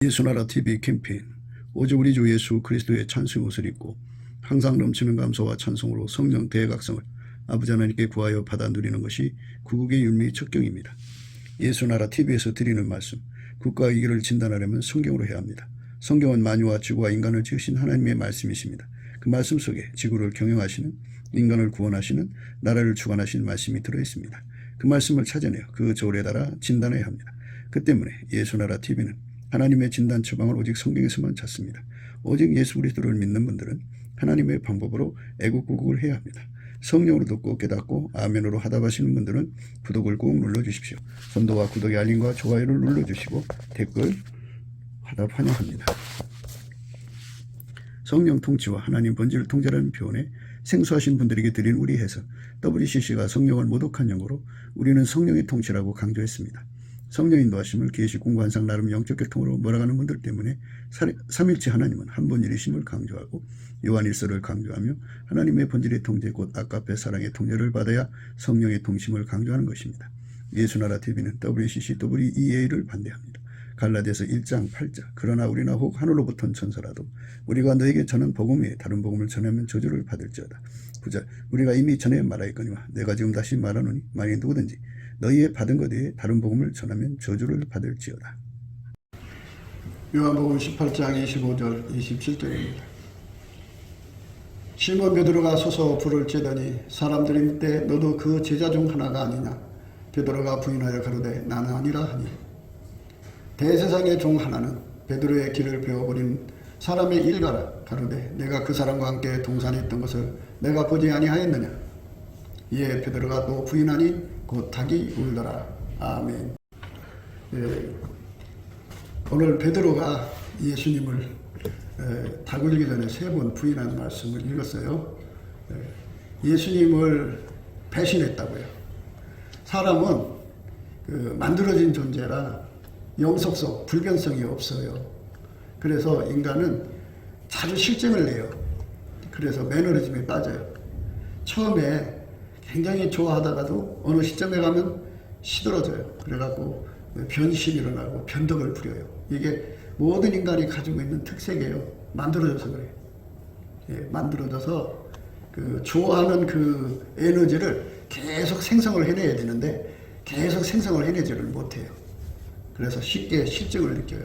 예수나라 TV 캠페인 오직 우리 주 예수 그리스도의 찬송 옷을 입고 항상 넘치는 감사와 찬송으로 성령 대각성을 아버지 하나님께 구하여 받아 누리는 것이 구국의 윤리 척경입니다. 예수나라 TV에서 드리는 말씀, 국가의 위기를 진단하려면 성경으로 해야 합니다. 성경은 만유와 지구와 인간을 지으신 하나님의 말씀이십니다. 그 말씀 속에 지구를 경영하시는, 인간을 구원하시는, 나라를 주관하시는 말씀이 들어있습니다. 그 말씀을 찾아내어 그 저울에 달아 진단해야 합니다. 그 때문에 예수나라 TV는 하나님의 진단 처방을 오직 성경에서만 찾습니다. 오직 예수 그리스도를 믿는 분들은 하나님의 방법으로 애국구국을 해야 합니다. 성령으로 듣고 깨닫고 아멘으로 하답하시는 분들은 구독을 꼭 눌러주십시오. 전도와 구독의 알림과 좋아요를 눌러주시고 댓글 화답 환영합니다. 성령 통치와 하나님 본질 통제라는 표현에 생소하신 분들에게 드린 우리 해석, WCC가 성령을 모독한 용어로 우리는 성령의 통치라고 강조했습니다. 성령 인도하심을 계시 공관상 나름 영적 교통으로 몰아가는 분들 때문에 삼일체 하나님은 한 분일이심을 강조하고 요한일서를 강조하며 하나님의 본질의 통제 곧 아까페 사랑의 통제를 받아야 성령의 통심을 강조하는 것입니다. 예수나라 TV는 WCC, WEA를 반대합니다. 갈라디아서 1장 8절 그러나 우리나 혹 하늘로부터 온 천사라도 우리가 너에게 전한 복음 외에 다른 복음을 전하면 저주를 받을지어다. 9절 우리가 이미 전에 말하였거니와 내가 지금 다시 말하노니 만일 누구든지 너희의 받은 것 외에 다른 복음을 전하면 저주를 받을지어다. 요한복음 18장 25절 27절입니다. 시몬 베드로가 서서 불을 쬐더니 사람들이 묻되 너도 그 제자 중 하나가 아니냐. 베드로가 부인하여 가로되 나는 아니라 하니 대세상의 종 하나는 베드로의 길을 배워버린 사람의 일가라 가로되 내가 그 사람과 함께 동산에 있던 것을 내가 보지 아니하였느냐. 이에 베드로가 또 부인하니 곧 닭이 울더라. 아멘. 오늘 베드로가 예수님을 닭 울기 전에 3번 부인한 말씀을 읽었어요. 예수님을 배신했다고요. 사람은 만들어진 존재라 영속성, 불변성이 없어요. 그래서 인간은 자주 실증을 내요. 그래서 매너리즘에 빠져요. 처음에 굉장히 좋아하다가도 어느 시점에 가면 시들어져요. 그래갖고 변심이 일어나고 변덕을 부려요. 이게 모든 인간이 가지고 있는 특색이에요. 만들어져서 그래요. 만들어져서 좋아하는 그 에너지를 계속 생성을 해내야 되는데 계속 생성을 해내지를 못해요. 그래서 쉽게 실증을 느껴요.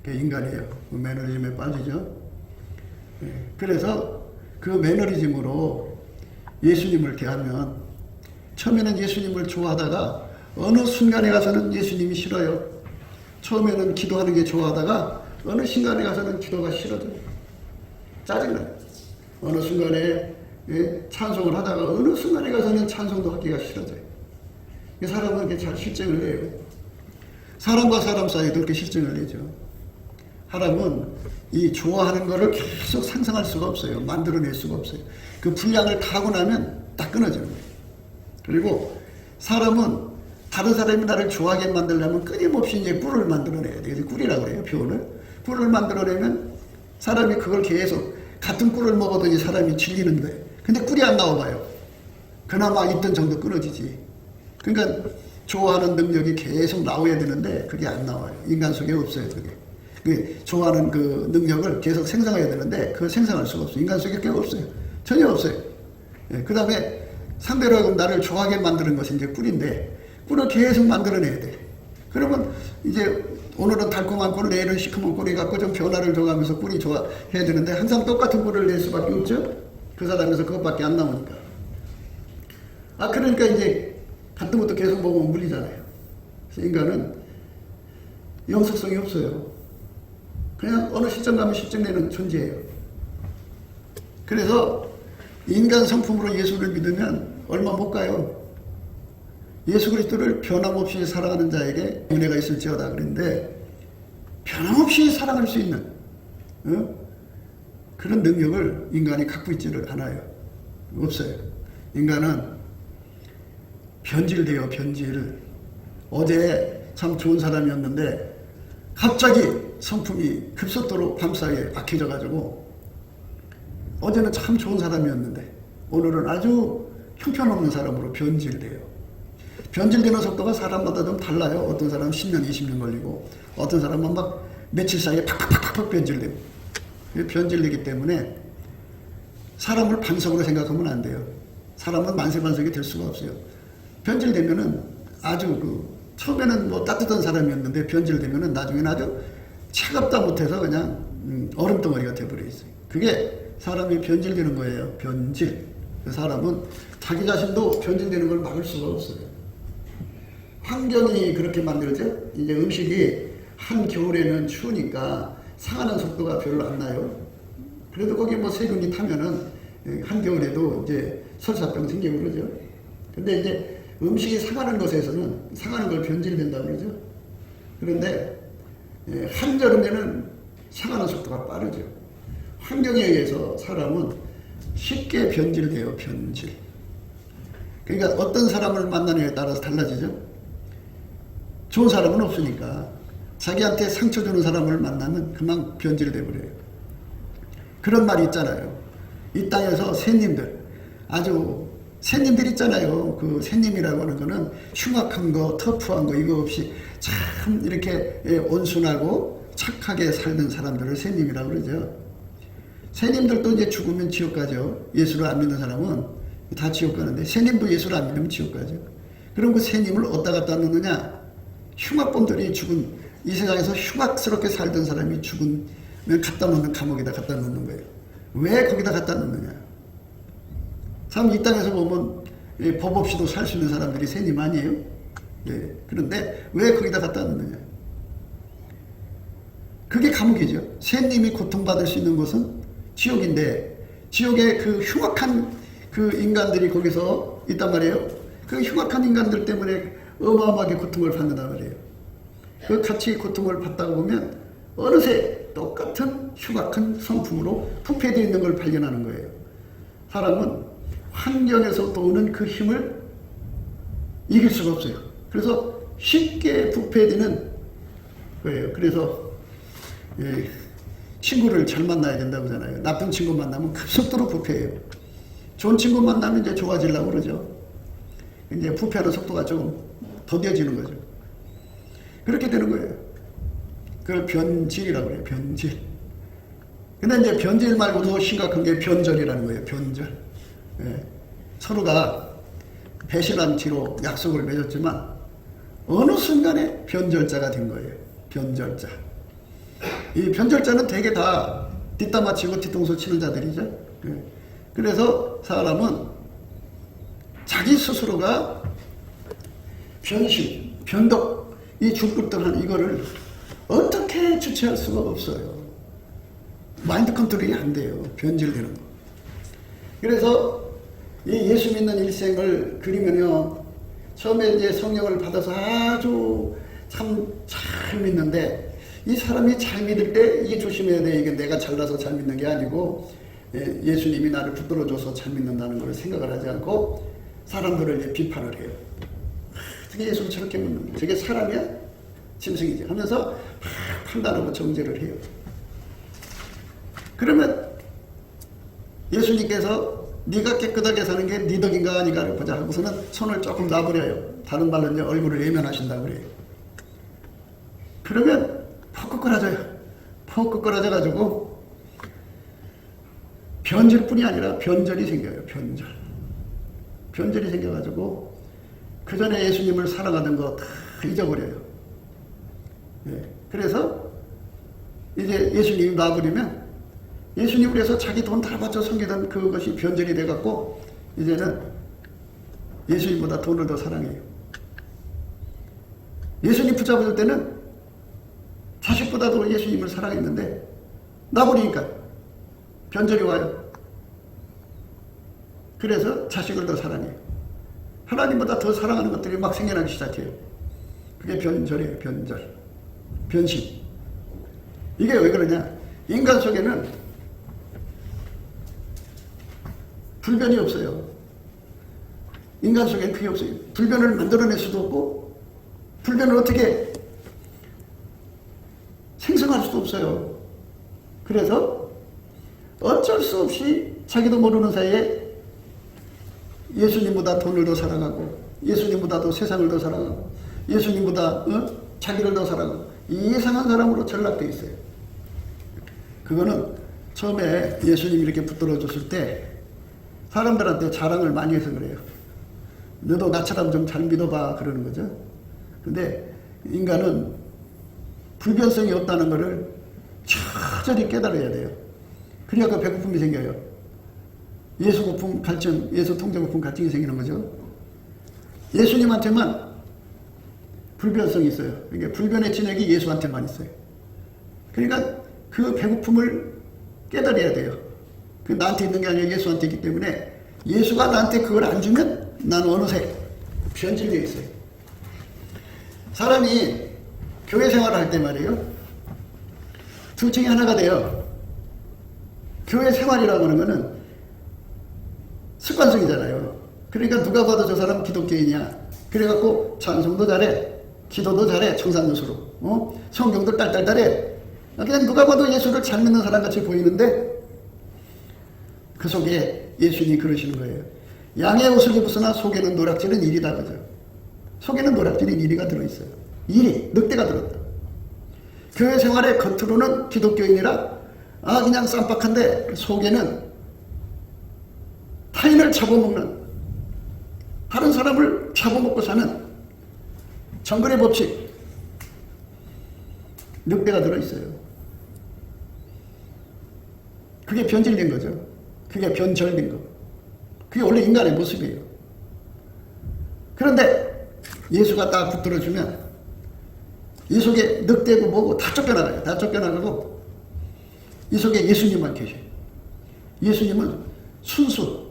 그게 인간이에요. 그 매너리즘에 빠지죠. 그래서 그 매너리즘으로 예수님을 대하면 처음에는 예수님을 좋아하다가 어느 순간에 가서는 예수님이 싫어요. 처음에는 기도하는 게 좋아하다가 어느 순간에 가서는 기도가 싫어져요. 짜증나요. 어느 순간에 찬송을 하다가 어느 순간에 가서는 찬송도 하기가 싫어져요. 사람은 이렇게 잘 실증을 내요. 사람과 사람 사이도 그렇게 실증을 내죠. 사람은 이 좋아하는 거를 계속 상상할 수가 없어요. 만들어낼 수가 없어요. 그 분량을 다 하고 나면 딱 끊어지는 거예요. 그리고 사람은 다른 사람이 나를 좋아하게 만들려면 끊임없이 이제 꿀을 만들어내야 돼요. 꿀이라고 그래요, 표현을. 꿀을 만들어내면 사람이 그걸 계속 같은 꿀을 먹어도 사람이 질리는 거예요. 근데 꿀이 안 나와봐요. 그나마 있던 정도 끊어지지. 그러니까 좋아하는 능력이 계속 나와야 되는데 그게 안 나와요. 인간 속에 없어요, 그게. 좋아하는 그 능력을 계속 생성해야 되는데 그걸 생성할 수가 없어요. 인간 속에 꽤 없어요. 전혀 없어요. 그 다음에 상대로 하여금 나를 좋아하게 만드는 것이 이제 꿀인데 꿀을 계속 만들어내야 돼. 그러면 이제 오늘은 달콤한 꿀, 내일은 시큼한 꿀이 갖고 좀 변화를 줘가면서 꿀이 좋아해야 되는데 항상 똑같은 꿀을 낼 수밖에 없죠. 그 사람에서 그것밖에 안 나오니까. 그러니까 이제 같은 것도 계속 먹으면 물리잖아요. 그래서 인간은 영속성이 없어요. 그냥 어느 시점 가면 실증내는 존재예요. 그래서 인간 성품으로 예수를 믿으면 얼마 못 가요. 예수 그리스도를 변함없이 사랑하는 자에게 은혜가 있을지어다 그랬는데 변함없이 사랑할 수 있는 그런 능력을 인간이 갖고 있지를 않아요. 없어요. 인간은 변질돼요. 변질. 어제 참 좋은 사람이었는데 갑자기 성품이 급속도로 밤사이에 악해져가지고 어제는 참 좋은 사람이었는데 오늘은 아주 형편없는 사람으로 변질돼요. 변질되는 속도가 사람마다 좀 달라요. 어떤 사람은 10년, 20년 걸리고 어떤 사람은 막 며칠 사이에 팍팍팍팍 변질돼요. 변질되기 때문에 사람을 반석으로 생각하면 안 돼요. 사람은 만세반석이 될 수가 없어요. 변질되면은 아주 처음에는 뭐 따뜻한 사람이었는데 변질되면은 나중에는 아주 차갑다 못해서 그냥 얼음덩어리가 돼버려 있어요. 그게 사람이 변질되는 거예요. 변질. 사람은 자기 자신도 변질되는 걸 막을 수가 없어요. 환경이 그렇게 만들어져. 이제 음식이 한겨울에는 추우니까 상하는 속도가 별로 안 나요. 그래도 거기 뭐 세균이 타면은 한겨울에도 이제 설사병 생기고 그러죠. 근데 이제 음식이 상하는 것에서는 상하는 걸 변질된다고 그러죠. 그런데 한여름에는 상하는 속도가 빠르죠. 환경에 의해서 사람은 쉽게 변질돼요. 변질. 그러니까 어떤 사람을 만나느냐에 따라서 달라지죠. 좋은 사람은 없으니까 자기한테 상처 주는 사람을 만나면 그만 변질돼 버려요. 그런 말이 있잖아요. 이 땅에서 새님들, 아주 새님들 있잖아요. 그 새님이라고 하는 거는 흉악한 거, 터프한 거 이거 없이 참 이렇게 온순하고 착하게 살던 사람들을 새님이라고 그러죠. 새님들도 이제 죽으면 지옥 가죠. 예수를 안 믿는 사람은 다 지옥 가는데 새님도 예수를 안 믿으면 지옥 가죠. 그럼 그 새님을 어디다 갖다 놓느냐? 흉악범들이 죽은 이 세상에서 흉악스럽게 살던 사람이 죽으면 갖다 놓는 감옥에다 갖다 놓는 거예요. 왜 거기다 갖다 놓느냐? 참 이 땅에서 보면 법 없이도 살 수 있는 사람들이 새님 아니에요? 네. 그런데 왜 거기다 갖다 놓느냐? 그게 감옥이죠. 새님이 고통받을 수 있는 곳은 지옥인데 지옥에 그 흉악한 그 인간들이 거기서 있단 말이에요. 그 흉악한 인간들 때문에 어마어마하게 고통을 받는단 말이에요. 그 같이 고통을 받다가 보면 어느새 똑같은 흉악한 성품으로 부패되어 있는 걸 발견하는 거예요. 사람은 환경에서 오는 그 힘을 이길 수가 없어요. 그래서 쉽게 부패되는 거예요. 그래서 친구를 잘 만나야 된다고 하잖아요. 나쁜 친구 만나면 급속도로 부패해요. 좋은 친구 만나면 이제 좋아지려고 그러죠. 이제 부패하는 속도가 조금 더뎌지는 거죠. 그렇게 되는 거예요. 그걸 변질이라고 해요. 변질. 근데 이제 변질 말고 더 심각한 게 변절이라는 거예요. 변절. 예. 서로가 배신한 뒤로 약속을 맺었지만 어느 순간에 변절자가 된 거예요. 변절자. 이 변절자는 되게 다 뒷담 맞히고 뒤통수 치는 자들이죠. 예. 그래서 사람은 자기 스스로가 변신, 변덕, 이 줄긋들한 이거를 어떻게 주체할 수가 없어요. 마인드 컨트롤이 안 돼요. 변질되는 거. 그래서 이 예수 믿는 일생을 그리면요. 처음에 이제 성령을 받아서 아주 참 잘 믿는데 이 사람이 잘 믿을 때 이게 조심해야 돼. 이게 내가 잘나서 잘 믿는 게 아니고 예수님이 나를 붙들어줘서 잘 믿는다는 걸 생각을 하지 않고 사람들을 이제 비판을 해요. 어떻게 예수를 저렇게 믿는 거야? 저게 사람이야? 짐승이지 하면서 판단하고 정죄를 해요. 그러면 예수님께서 네가 깨끗하게 사는 게 네 덕인가 아닌가를 보자 하고서는 손을 조금 놔버려요. 다른 말로 이제 얼굴을 외면하신다고 그래요. 그러면 퍽 끄끄러져요. 퍽 끄끄러져가지고 변질뿐이 아니라 변절이 생겨요. 변절. 변절이 생겨가지고 그 전에 예수님을 사랑하던 거 다 잊어버려요. 네. 그래서 이제 예수님이 놔버리면 예수님을 위해서 자기 돈 다 바쳐 섬기던 그것이 변절이 돼갖고 이제는 예수님보다 돈을 더 사랑해요. 예수님 붙잡을 때는 자식보다도 예수님을 사랑했는데 놔버리니까 변절이 와요. 그래서 자식을 더 사랑해요. 하나님보다 더 사랑하는 것들이 막 생겨나기 시작해요. 그게 변절이에요. 변절. 변신. 이게 왜 그러냐? 인간 속에는 불변이 없어요. 인간 속에는 그게 없어요. 불변을 만들어낼 수도 없고 불변을 어떻게 생성할 수도 없어요. 그래서 어쩔 수 없이 자기도 모르는 사이에 예수님보다 돈을 더 사랑하고 예수님보다 더 세상을 더 사랑하고 예수님보다 자기를 더 사랑하고 이상한 사람으로 전락되어 있어요. 그거는 처음에 예수님이 이렇게 붙들어 줬을 때 사람들한테 자랑을 많이 해서 그래요. 너도 나처럼 좀 잘 믿어봐 그러는 거죠. 근데 인간은 불변성이 없다는 것을 철저히 깨달아야 돼요. 그래야 그 배고픔이 생겨요. 예수 고품 갈증, 예수 통제 고품 갈증이 생기는 거죠. 예수님한테만 불변성이 있어요. 그러니까 불변의 진액이 예수한테만 있어요. 그러니까 그 배고픔을 깨달아야 돼요. 그 나한테 있는 게 아니라 예수한테 있기 때문에 예수가 나한테 그걸 안 주면 나는 어느새 변질되어 있어요. 사람이 교회 생활을 할 때 말이에요. 둘 중에 하나가 돼요. 교회 생활이라고 하는 거는 습관성이잖아요. 그러니까 누가 봐도 저 사람 기독교인이야. 그래갖고 찬송도 잘해. 기도도 잘해. 청산유수로. 성경도 딸딸딸해. 그냥 누가 봐도 예수를 잘 믿는 사람같이 보이는데 그 속에 예수님이 그러시는 거예요. 양의 옷을 입었으나 속에는 노략질은 이리다 그죠. 속에는 노략질인 이리가 들어있어요. 이리, 늑대가 들었다. 교회 생활의 겉으로는 기독교인이라 그냥 쌈박한데 속에는 타인을 잡아먹는, 다른 사람을 잡아먹고 사는 정글의 법칙, 늑대가 들어있어요. 그게 변질된 거죠. 그게 변절된 거. 그게 원래 인간의 모습이에요. 그런데 예수가 딱 붙들어주면 이 속에 늑대고 뭐고 다 쫓겨나가요. 다 쫓겨나가고 이 속에 예수님만 계셔요. 예수님은 순수,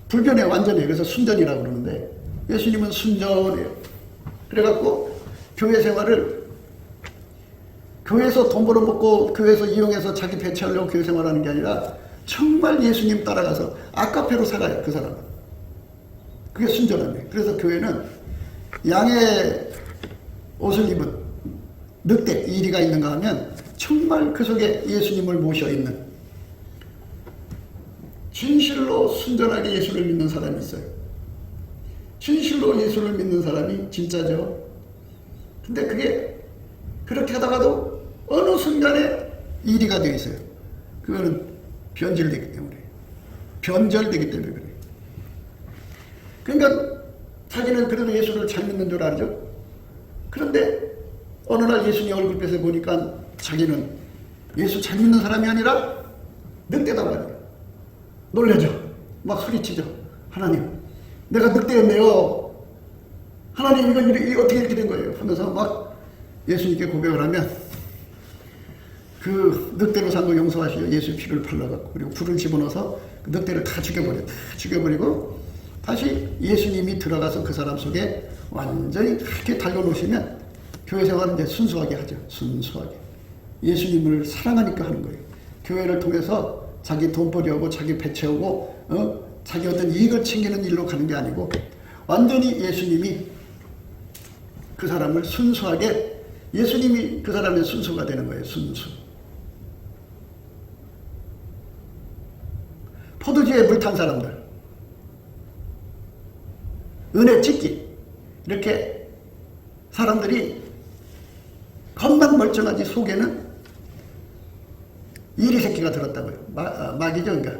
불변의 완전해요. 그래서 순전이라고 그러는데 예수님은 순전해요. 그래갖고 교회 생활을 교회에서 돈 벌어먹고 교회에서 이용해서 자기 배치하려고 교회 생활하는 게 아니라 정말 예수님 따라가서 아카페로 살아요. 그 사람은. 그게 순전함이에요. 그래서 교회는 양의 옷을 입은 늑대 이리가 있는가 하면 정말 그 속에 예수님을 모셔 있는 진실로 순전하게 예수를 믿는 사람이 있어요. 진실로 예수를 믿는 사람이 진짜죠. 근데 그게 그렇게 하다가도 어느 순간에 이리가 되어 있어요. 그거는 변질되기 때문에. 변절되기 때문에 그래요. 그러니까 자기는 그래도 예수를 잘 믿는 줄 알죠. 그런데 어느 날 예수님 얼굴빛을 보니까 자기는 예수 잘 믿는 사람이 아니라 늑대단 말이에요. 놀라죠. 막 소리치죠. 하나님, 내가 늑대였네요. 하나님, 이거 어떻게 이렇게 된 거예요? 하면서 막 예수님께 고백을 하면 그 늑대로 산 거 용서하시오. 예수 피를 발라갖고 그리고 불을 집어넣어서 그 늑대를 다 죽여버려요. 다 죽여버리고 다시 예수님이 들어가서 그 사람 속에 완전히 그렇게 달궈놓으시면 교회 생활은 이제 순수하게 하죠. 순수하게. 예수님을 사랑하니까 하는 거예요. 교회를 통해서 자기 돈벌이하고 자기 배 채우고 자기 어떤 이익을 챙기는 일로 가는 게 아니고 완전히 예수님이 그 사람을 순수하게, 예수님이 그 사람의 순수가 되는 거예요. 순수. 포도주에 물 탄 사람들, 은혜 찍기, 이렇게 사람들이 겉만 멀쩡하지 속에는 이리 새끼가 들었다고요. 마귀죠. 그러니까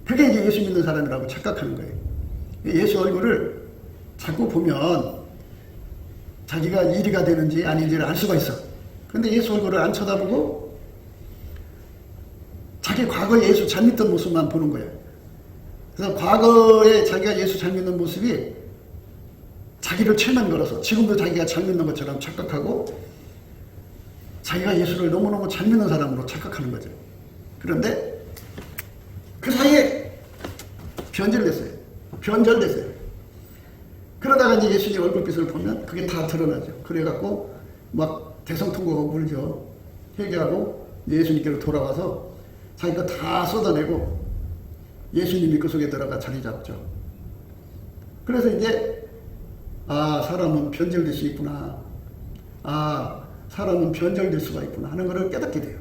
그게 이제 예수 믿는 사람이라고 착각하는 거예요. 예수 얼굴을 자꾸 보면 자기가 이리가 되는지 아닌지를 알 수가 있어. 그런데 예수 얼굴을 안 쳐다보고 자기 과거에 예수 잘 믿던 모습만 보는 거예요. 그래서 과거에 자기가 예수 잘 믿는 모습이 자기를 최면 걸어서 지금도 자기가 잘 믿는 것처럼 착각하고 자기가 예수를 너무너무 잘 믿는 사람으로 착각하는 거죠. 그런데 그 사이에 변절됐어요. 변절됐어요. 그러다가 이제 예수님 얼굴빛을 보면 그게 다 드러나죠. 그래갖고 막 대성통곡하고 울죠. 회개하고 예수님께로 돌아와서 자기가 다 쏟아내고 예수님이 그 속에 들어가 자리 잡죠. 그래서 이제 사람은 변절될 수 있구나. 사람은 변절될 수가 있구나 하는 것을 깨닫게 돼요.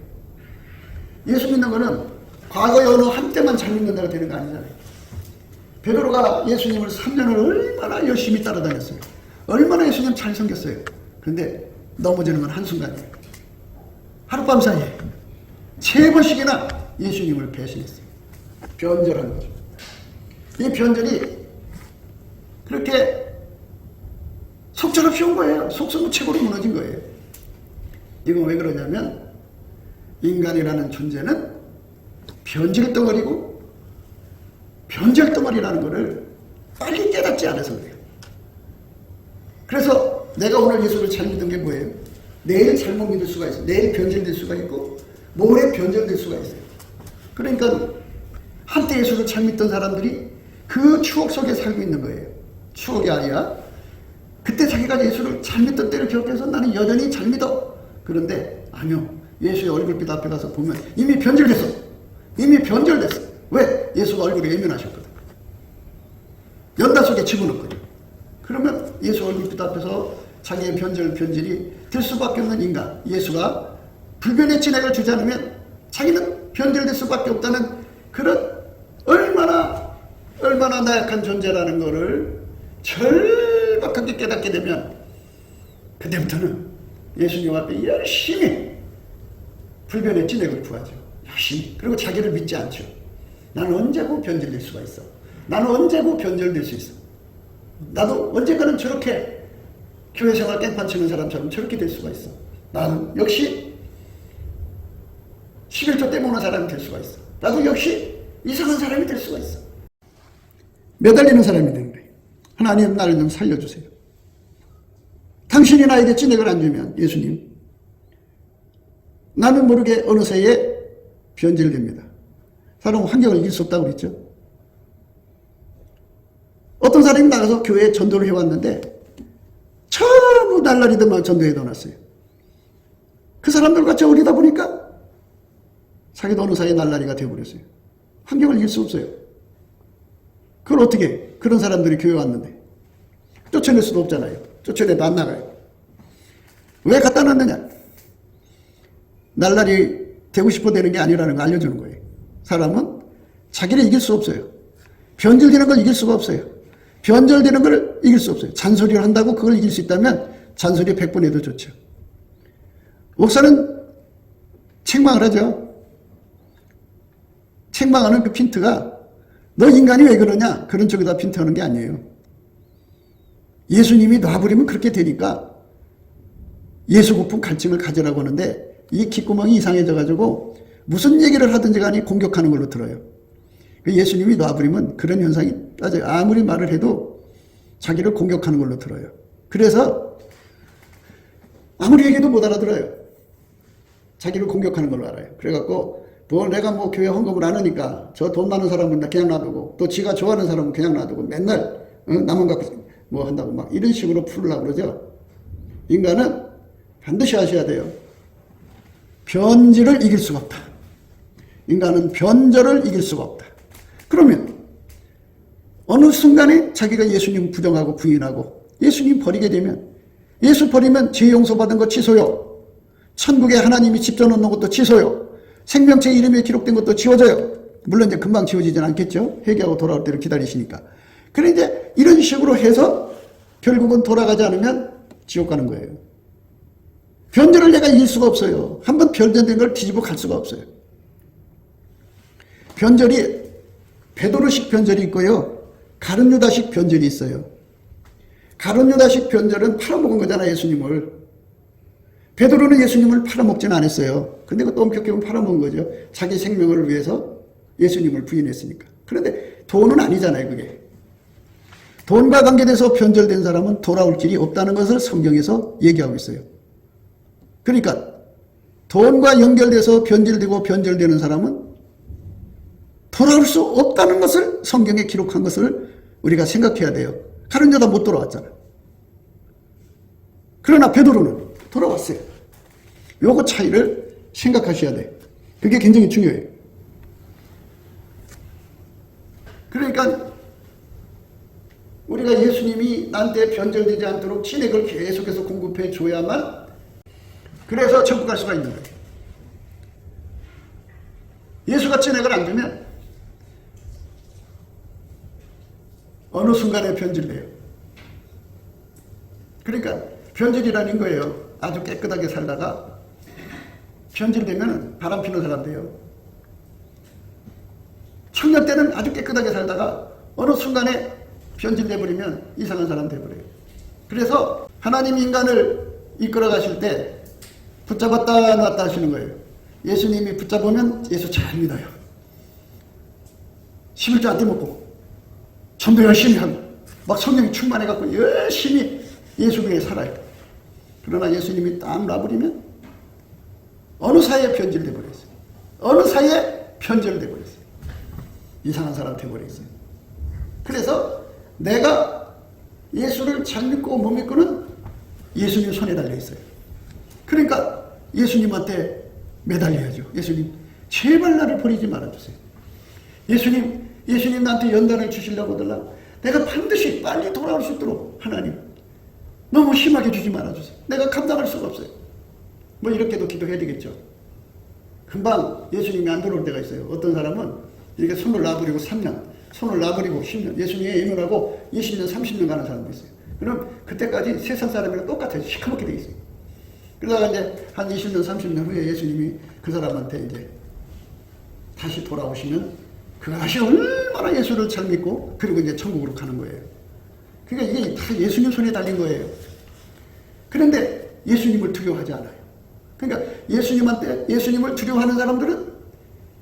예수 믿는 거는 과거의 어느 한때만 잘 믿는다고 되는 거 아니잖아요. 베드로가 예수님을 3년을 얼마나 열심히 따라다녔어요. 얼마나 예수님 잘 생겼어요. 그런데 넘어지는 건 한순간이에요. 하룻밤 사이에 3번씩이나 예수님을 배신했어요. 변절한 거죠. 이 변절이 그렇게 속절없이 온 거예요. 속수무책으로 무너진 거예요. 이건 왜 그러냐면 인간이라는 존재는 변질 덩어리고 변절 덩어리라는 것을 빨리 깨닫지 않아서 그래요. 그래서 내가 오늘 예수를 잘 믿은 게 뭐예요? 내일 잘못 믿을 수가 있어요. 내일 변절될 수가 있고 모레 변절될 수가 있어요. 그러니까 한때 예수를 잘 믿던 사람들이 그 추억 속에 살고 있는 거예요. 추억이 아니라 그때 자기가 예수를 잘 믿던 때를 기억해서 나는 여전히 잘 믿어. 그런데 아니요. 예수의 얼굴빛 앞에 가서 보면 이미 변절됐어. 이미 변절됐어. 왜? 예수가 얼굴이 예민하셨거든. 연다 속에 집어넣거든. 그러면 예수 얼굴빛 앞에서 자기의 변질이 될 수밖에 없는 인간. 예수가 불변의 진액을 주지 않으면 자기는 변질될 수밖에 없다는 그런 얼마나 나약한 존재라는 것을 절박하게 깨닫게 되면 그때부터는 예수님 앞에 열심히 불변의 진액을 구하죠. 열심히. 그리고 자기를 믿지 않죠. 나는 언제고 변절될 수가 있어. 나는 언제고 변절될 수 있어. 나도 언젠가는 저렇게 교회 생활 깽판 치는 사람처럼 저렇게 될 수가 있어. 나는 역시 11조 떼먹는 사람이 될 수가 있어. 나도 역시 이상한 사람이 될 수가 있어. 매달리는 사람이 되는 거예요. 하나님 나를 좀 살려주세요. 당신이 나에게 진액을 안 주면 예수님 나는 모르게 어느 새에 변질됩니다. 사람은 환경을 이길 수 없다고 그랬죠. 어떤 사람이 나가서 교회에 전도를 해왔는데 전부 날라리들만 전도해 둬놨어요. 그 사람들과 어울리다 보니까 자기도 어느 사이에 날라리가 되어버렸어요. 환경을 이길 수 없어요. 그걸 어떻게 그런 사람들이 교회 왔는데 쫓아낼 수도 없잖아요. 쫓아내도 안 나가요. 왜 갖다 놨느냐? 날라리 되고 싶어 되는 게 아니라는 걸 알려주는 거예요. 사람은 자기를 이길 수 없어요. 변절되는 걸 이길 수가 없어요. 변절되는 걸 이길 수 없어요. 잔소리를 한다고 그걸 이길 수 있다면 잔소리 100번 해도 좋죠. 목사는 책망을 하죠. 책망하는 그 핀트가 너 인간이 왜 그러냐? 그런 쪽에다 핀트하는 게 아니에요. 예수님이 놔버리면 그렇게 되니까 예수 고품 갈증을 가지라고 하는데 이 귓구멍이 이상해져가지고 무슨 얘기를 하든지 간에 공격하는 걸로 들어요. 예수님이 놔버리면 그런 현상이 맞아요. 아무리 말을 해도 자기를 공격하는 걸로 들어요. 그래서 아무리 얘기해도 못 알아들어요. 자기를 공격하는 걸로 알아요. 그래갖고 내가 교회 헌금을 안 하니까 저 돈 많은 사람은 그냥 놔두고 또 지가 좋아하는 사람은 그냥 놔두고 맨날 남은 갖고 한다고 막 이런 식으로 풀으려고 그러죠. 인간은 반드시 아셔야 돼요. 변질을 이길 수가 없다. 인간은 변절을 이길 수가 없다. 그러면 어느 순간에 자기가 예수님 부정하고 부인하고 예수님 버리게 되면 예수 버리면 죄 용서받은 거 취소요. 천국에 하나님이 집 져놓는 것도 취소요. 생명체 이름에 기록된 것도 지워져요. 물론 이제 금방 지워지진 않겠죠. 회개하고 돌아올 때를 기다리시니까. 그래 이제 이런 식으로 해서 결국은 돌아가지 않으면 지옥 가는 거예요. 변절을 내가 이길 수가 없어요. 한번 변절된 걸 뒤집어 갈 수가 없어요. 변절이 베드로식 변절이 있고요. 가룟유다식 변절이 있어요. 가룟유다식 변절은 팔아먹은 거잖아요. 예수님을. 베드로는 예수님을 팔아먹지는 않았어요. 근데 그것도 엄격히 보면 팔아먹은 거죠. 자기 생명을 위해서 예수님을 부인했으니까. 그런데 돈은 아니잖아요. 그게. 돈과 관계돼서 변절된 사람은 돌아올 길이 없다는 것을 성경에서 얘기하고 있어요. 그러니까 돈과 연결돼서 변질되고 변절되는 사람은 돌아올 수 없다는 것을 성경에 기록한 것을 우리가 생각해야 돼요. 가룟유다 못 돌아왔잖아. 그러나 베드로는 돌아왔어요. 요거 차이를 생각하셔야 돼요. 그게 굉장히 중요해요. 그러니까 우리가 예수님이 나한테 변절되지 않도록 진액을 계속해서 공급해 줘야만 그래서 천국 갈 수가 있는 거예요. 예수가 진액을 안 주면 어느 순간에 변질돼요. 그러니까 변질이라는 거예요. 아주 깨끗하게 살다가 변질되면 바람 피는 사람 돼요. 청년 때는 아주 깨끗하게 살다가 어느 순간에 변질돼 버리면 이상한 사람 돼 버려요. 그래서 하나님 인간을 이끌어 가실 때 붙잡았다 놨다 하시는 거예요. 예수님이 붙잡으면 예수 잘 믿어요. 11조 안 떼먹고 전도 열심히 하고 막 성령이 충만해갖고 열심히 예수 위에 살아요. 그러나 예수님이 딱 놔버리면 어느 사이에 변질돼 버렸어요. 어느 사이에 변절돼 버렸어요. 이상한 사람 돼버렸어요. 그래서 내가 예수를 잘 믿고 못 믿고는 예수님 손에 달려있어요. 그러니까 예수님한테 매달려야죠. 예수님 제발 나를 버리지 말아주세요. 예수님 나한테 연단을 주시려고 하더라. 내가 반드시 빨리 돌아올 수 있도록 하나님 너무 심하게 주지 말아주세요. 내가 감당할 수가 없어요. 뭐 이렇게도 기도해야 되겠죠. 금방 예수님이 안 들어올 때가 있어요. 어떤 사람은 이렇게 손을 놔버리고 3년, 손을 놔버리고 10년, 예수님의 예물하고 20년, 30년 가는 사람도 있어요. 그럼 그때까지 세상 사람이랑 똑같아요. 시커멓게 돼 있어요. 그러다가 이제 한 20년, 30년 후에 예수님이 그 사람한테 이제 다시 돌아오시면 그것이 얼마나 예수를 잘 믿고 그리고 이제 천국으로 가는 거예요. 그러니까 이게 다 예수님 손에 달린 거예요. 그런데 예수님을 두려워하지 않아요. 그러니까 예수님을 두려워하는 사람들은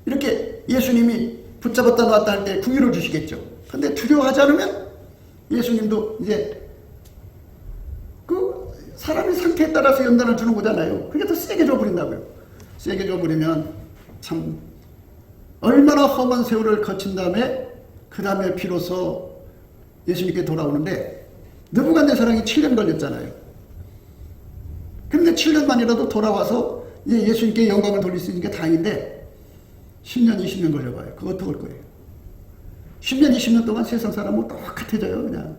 이렇게 예수님이 붙잡았다 놨다 할 때 궁유를 주시겠죠. 근데 두려워하지 않으면 예수님도 이제 그 사람의 상태에 따라서 연단을 주는 거잖아요. 그게 더 세게 줘버린다고요. 세게 줘버리면 참 얼마나 험한 세월을 거친 다음에 그 다음에 비로소 예수님께 돌아오는데 느부갓네살이 7년 걸렸잖아요. 근데 7년만이라도 돌아와서 예수님께 영광을 돌릴 수 있는 게 다행인데 10년, 20년 걸려봐요. 그거 어떡할 거예요? 10년, 20년 동안 세상 사람은 똑같아져요. 그냥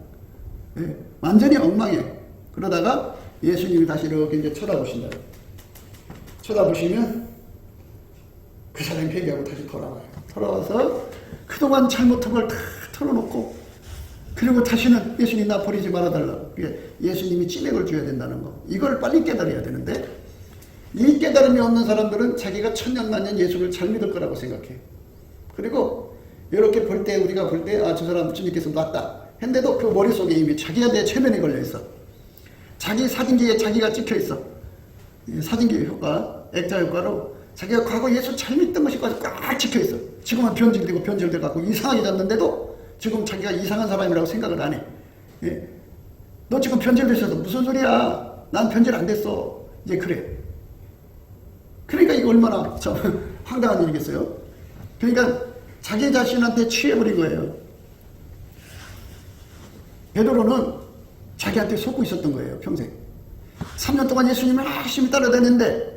완전히 엉망해. 그러다가 예수님이 다시 이렇게 이제 쳐다보신다. 쳐다보시면 그 사람이 회개하고 다시 돌아와요. 돌아와서 그동안 잘못한 걸 다 털어놓고 그리고 다시는 예수님 나 버리지 말아달라고. 예수님이 찌맥을 줘야 된다는 거. 이걸 빨리 깨달아야 되는데 이 깨달음이 없는 사람들은 자기가 천년만년 예수를 잘 믿을 거라고 생각해요. 그리고 이렇게 볼 때 우리가 볼 때 아, 저 사람 주님께서 놨다 했는데도 그 머릿속에 이미 자기가 내 최면에 걸려있어. 자기 사진기에 자기가 찍혀있어. 사진기 효과, 액자 효과로 자기가 과거 예수 잘 믿던 것이 꽉 찍혀있어. 지금은 변질되고 변질돼갖고 이상하게 잤는데도 지금 자기가 이상한 사람이라고 생각을 안 해. 예. 너 지금 변질되셔서 무슨 소리야? 난 변질 안 됐어. 이제 그래. 그러니까 이거 얼마나 참 황당한 일이겠어요? 그러니까 자기 자신한테 취해버린 거예요. 베드로는 자기한테 속고 있었던 거예요. 평생. 3년 동안 예수님을 열심히 따라다녔는데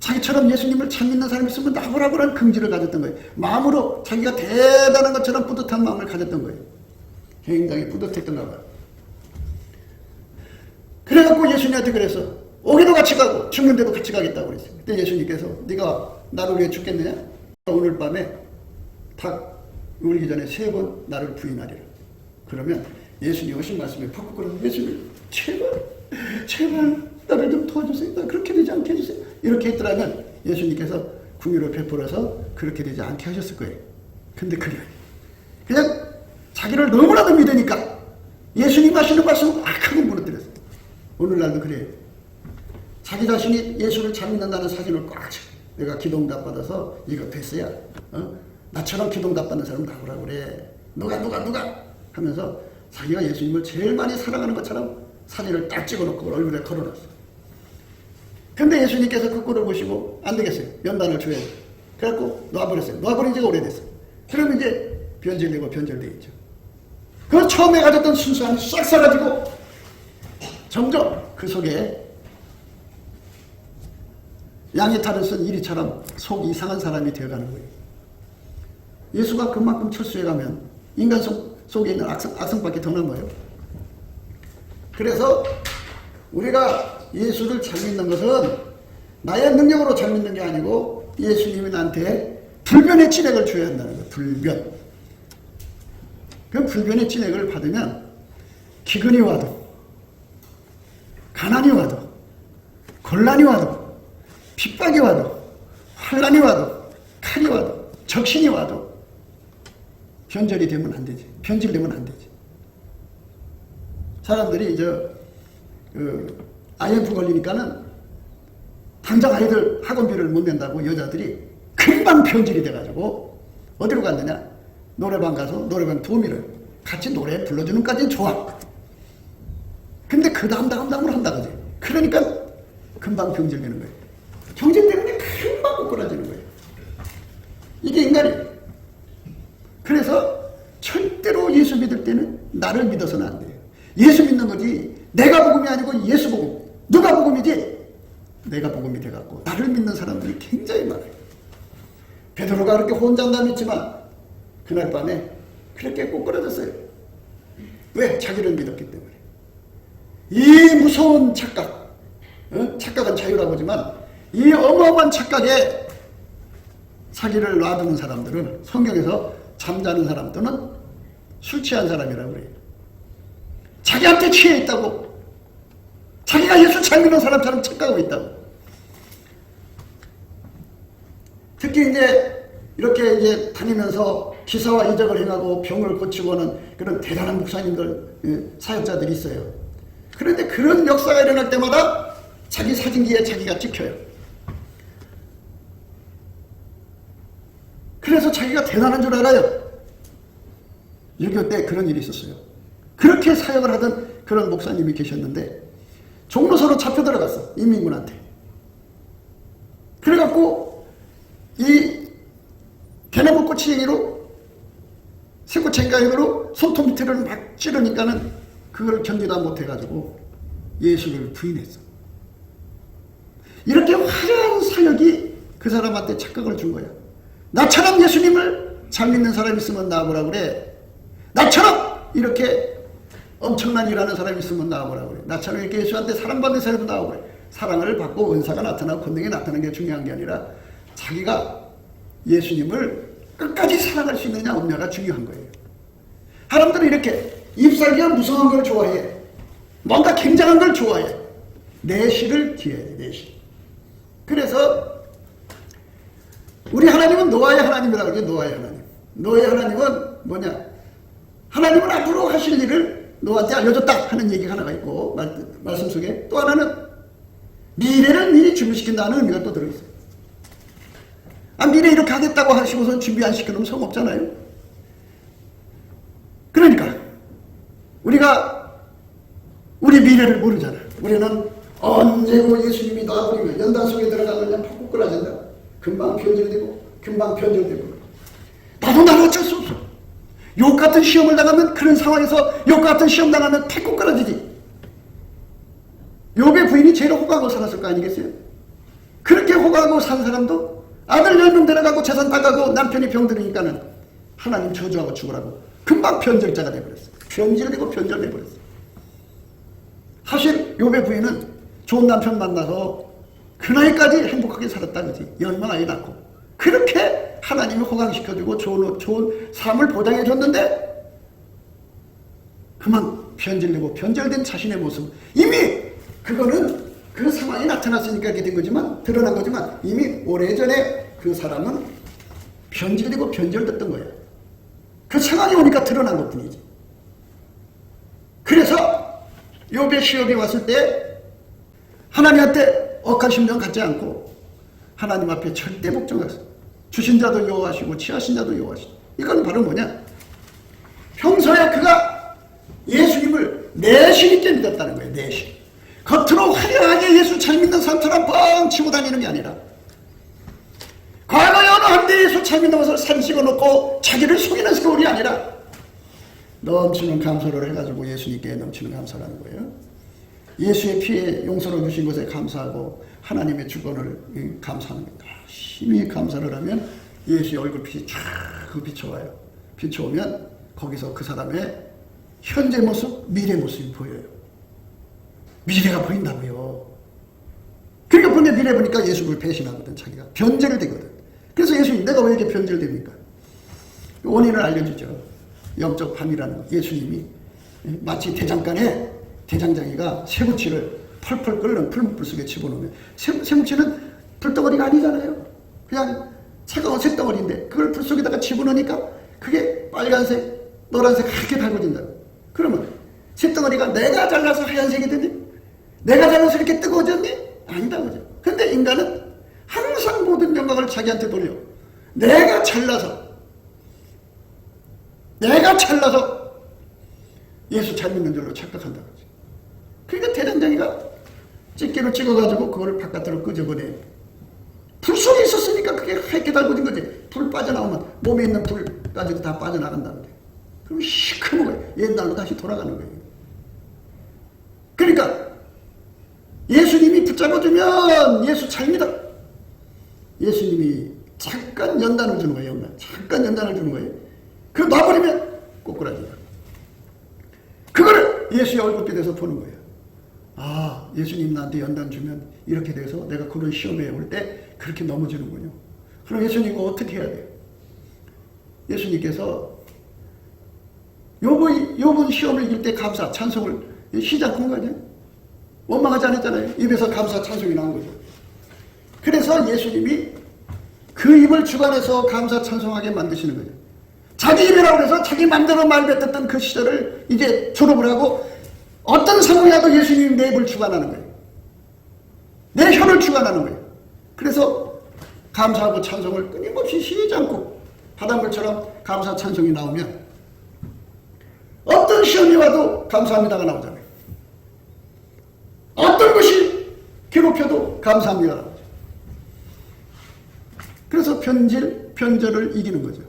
자기처럼 예수님을 잘 믿는 사람이 있으면 나보라고라는 긍지를 가졌던 거예요. 마음으로 자기가 대단한 것처럼 뿌듯한 마음을 가졌던 거예요. 굉장히 뿌듯했던가 봐요. 그래갖고 예수님한테 그래서 오기도 같이 가고 죽는데도 같이 가겠다고 그랬어요. 그때 예수님께서 네가 나를 위해 죽겠느냐? 오늘 밤에 닭 울기 전에 3번 나를 부인하리라. 그러면 예수님 오신 말씀에 팍팍 걸어서 예수님 제발 나를 좀 도와주세요. 나 그렇게 되지 않게 해주세요. 이렇게 했더라면 예수님께서 긍휼을 베풀어서 그렇게 되지 않게 하셨을 거예요. 근데 그냥 자기를 너무나도 믿으니까 예수님 하시는 말씀을 크게 무너뜨렸어요. 오늘날도 그래요. 자기 자신이 예수를 잘 믿는다는 사진을 꽉 쳐. 내가 기도응답 받아서 이거 됐어야. 나처럼 기도응답 받는 사람 나오라고 그래. 누가 하면서 자기가 예수님을 제일 많이 사랑하는 것처럼 사진을 딱 찍어놓고 얼굴에 걸어놨어. 근데 예수님께서 그 꼴을 보시고 안 되겠어요. 연단을 줘야 돼. 그래갖고 놔버렸어요. 놔버린 지가 오래됐어요. 그럼 이제 변질되고 변절돼 있죠. 그 처음에 가졌던 순수함이 싹 사라지고 점점 그 속에 양의 탈을 쓴 이리처럼 속 이상한 사람이 되어가는 거예요. 예수가 그만큼 철수해가면 인간 속에 있는 악성밖에 더 남아요. 그래서 우리가 예수를 잘 믿는 것은 나의 능력으로 잘 믿는 게 아니고 예수님이 나한테 불변의 진액을 줘야 한다는 거예요. 불변. 그 불변의 진액을 받으면 기근이 와도 가난이 와도, 곤란이 와도, 핍박이 와도, 환란이 와도, 칼이 와도, 적신이 와도 변절이 되면 안 되지. 변질되면 안 되지. 사람들이 IMF 걸리니까는 당장 아이들 학원비를 못 낸다고 여자들이 금방 변질이 돼가지고 어디로 갔느냐? 노래방 가서 노래방 도우미를 같이 노래 불러주는 까지는 좋아. 근데 그 다음으로 한다 그지. 그러니까 금방 병질되는 거예요. 경쟁 때문에 금방 꼬꾸라지는 거예요. 이게 인간이에요. 그래서 절대로 예수 믿을 때는 나를 믿어서는 안 돼요. 예수 믿는 거지 내가 복음이 아니고 예수 복음. 누가 복음이지? 내가 복음이 돼갖고 나를 믿는 사람들이 굉장히 많아요. 베드로가 그렇게 혼잣담 했지만 그날 밤에 그렇게 꼬꾸라졌어요. 왜? 자기를 믿었기 때문에. 이 무서운 착각, 착각은 자유라고 하지만 이 어마어마한 착각에 자기를 놔두는 사람들은 성경에서 잠자는 사람들은 술 취한 사람이라고 그래요. 자기한테 취해 있다고. 자기가 예수 잘 믿는 사람처럼 착각하고 있다고. 특히 이렇게 이제 다니면서 기사와 이적을 행하고 병을 고치고 하는 그런 대단한 목사님들, 사역자들이 있어요. 그런데 그런 역사가 일어날 때마다 자기 사진기에 자기가 찍혀요. 그래서 자기가 대단한 줄 알아요. 6.25 때 그런 일이 있었어요. 그렇게 사역을 하던 그런 목사님이 계셨는데 종로서로 잡혀 들어갔어. 인민군한테. 그래갖고 이 대나무 꼬치행이로 새꼬챙가행으로 손톱 밑에를 막 찌르니까는 그걸 견디다 못해가지고 예수를 부인했어. 이렇게 화려한 사역이 그 사람한테 착각을 준 거야. 나처럼 예수님을 잘 믿는 사람이 있으면 나와보라 그래. 나처럼 이렇게 엄청난 일하는 사람이 있으면 나와보라 그래. 나처럼 이렇게 예수한테 사랑받는 사람이 나오고 그래. 사랑을 받고 은사가 나타나고 권능이 나타나는 게 중요한 게 아니라 자기가 예수님을 끝까지 사랑할 수 있느냐 없냐가 중요한 거예요. 사람들은 이렇게 잎사귀가 무성한 걸 좋아해. 뭔가 굉장한 걸 좋아해. 내실을 기해야 돼. 내실. 그래서 우리 하나님은 노아의 하나님이라고 그러죠. 노아의 하나님. 노아의 하나님은 뭐냐? 하나님은 앞으로 하실 일을 노아한테 알려줬다 하는 얘기가 하나가 있고 말씀 속에 또 하나는 미래를 미리 준비시킨다는 의미가 또 들어있어요. 미래 이렇게 하겠다고 하시고서 준비 안 시켜놓으면 소용없잖아요. 그러니까 우리가 우리 미래를 모르잖아. 우리는 언제고 예수님이 나와버리면 연단 속에 들어가면 그냥 팍 꼬꾸라진다. 금방 변절되고 금방 변절되고. 나도 어쩔 수 없어. 욕 같은 시험을 당하면 그런 상황에서 욕 같은 시험 당하면 팍 꼬꾸라지지. 욕의 부인이 제일 호강하고 살았을 거 아니겠어요? 그렇게 호강하고 산 사람도 아들 10명 데려가고 재산 따가고 남편이 병들으니까는 하나님 저주하고 죽으라고 금방 변절자가 돼버렸어. 변질되고 변절돼버렸어. 사실 욥의 부인은 좋은 남편 만나서 그 나이까지 행복하게 살았다 그지. 얼마나 아이 낳고 그렇게 하나님이 호강시켜주고 좋은 삶을 보장해줬는데 그만 변질되고 변절된 자신의 모습. 이미 그거는 그 상황이 나타났으니까 이렇게 된 거지만 드러난 거지만 이미 오래전에 그 사람은 변질되고 변절됐던 거예요. 그 상황이 오니까 드러난 것뿐이지. 그래서 욥의 시험이 왔을 때 하나님한테 억한 심정 갖지 않고 하나님 앞에 절대 복종했어요. 주신 자도 여호와시고 취하신 자도 여호와시고. 이건 바로 뭐냐? 평소에 그가 예수님을 내실 있게 믿었다는 거예요. 내실. 겉으로 화려하게 예수 잘 믿는 사람처럼 뻥 치고 다니는 게 아니라 과거에 어느 한때 예수 잘 믿는 것을 사진 찍어놓고 자기를 속이는 스토리 아니라 넘치는 감사를 해가지고 예수님께 넘치는 감사라는 거예요. 예수의 피에 용서를 주신 것에 감사하고 하나님의 주권을 감사하는 겁니다. 심히 감사를 하면 예수의 얼굴빛이 쫙 비춰와요. 비춰오면 거기서 그 사람의 현재 모습, 미래 모습이 보여요. 미래가 보인다고요. 그러니까 보면 미래 보니까 예수를 배신하거든. 자기가 변절이 되거든. 그래서 예수님 내가 왜 이렇게 변절됩니까? 원인을 알려주죠. 영적 밤이라는 거. 예수님이 마치 대장간에 대장장이가 쇠붙이를 펄펄 끓는 풀무불 속에 집어넣으면 쇠뭉치는 불덩어리가 아니잖아요. 그냥 차가운 쇳덩어리인데 그걸 불 속에다가 집어넣으니까 그게 빨간색, 노란색 하얗게 달궈진다. 그러면 쇳덩어리가 내가 잘라서 하얀색이 되니? 내가 잘라서 이렇게 뜨거워졌니? 아니다 그죠. 근데 인간은 항상 모든 영광을 자기한테 돌려. 내가 잘라서 예수 잘 믿는 줄로 착각한다 그죠. 그러니까 대장장이가 집게로 찍어가지고 그거를 바깥으로 끄집어내. 불 속에 있었으니까 그게 하얗게 달궈진 거지. 불 빠져나오면 몸에 있는 불까지도 다 빠져나간다는데. 그럼 시커먼 거예요. 옛날로 다시 돌아가는 거예요. 그러니까 예수님이 붙잡아주면 예수 잘 믿어. 예수님이 잠깐 연단을 주는 거예요. 잠깐 연단을 주는 거예요. 그거 놔버리면 꼬꾸라진다. 그거를 예수의 얼굴빛에서 보는 거예요. 아, 예수님 나한테 연단 주면 이렇게 돼서 내가 그런 시험에 올 때 그렇게 넘어지는군요. 그럼 예수님은 어떻게 해야 돼요? 예수님께서 요번 시험을 이길 때 감사, 찬송을 시작한 거 아니에요? 원망하지 않았잖아요. 입에서 감사, 찬송이 나온 거죠. 그래서 예수님이 그 입을 주관해서 감사, 찬송하게 만드시는 거예요. 자기 입이라고 해서 자기 맘대로 말 뱉었던 그 시절을 이제 졸업을 하고 어떤 상황이라도 예수님이 내 입을 주관하는 거예요. 내 혀를 주관하는 거예요. 그래서 감사하고 찬송을 끊임없이 쉬지 않고 바닷물처럼 감사, 찬송이 나오면 어떤 시험이 와도 감사합니다가 나오잖아요. 어떤 것이 괴롭혀도 감사합니다가 나오죠. 그래서 변절을 이기는 거죠.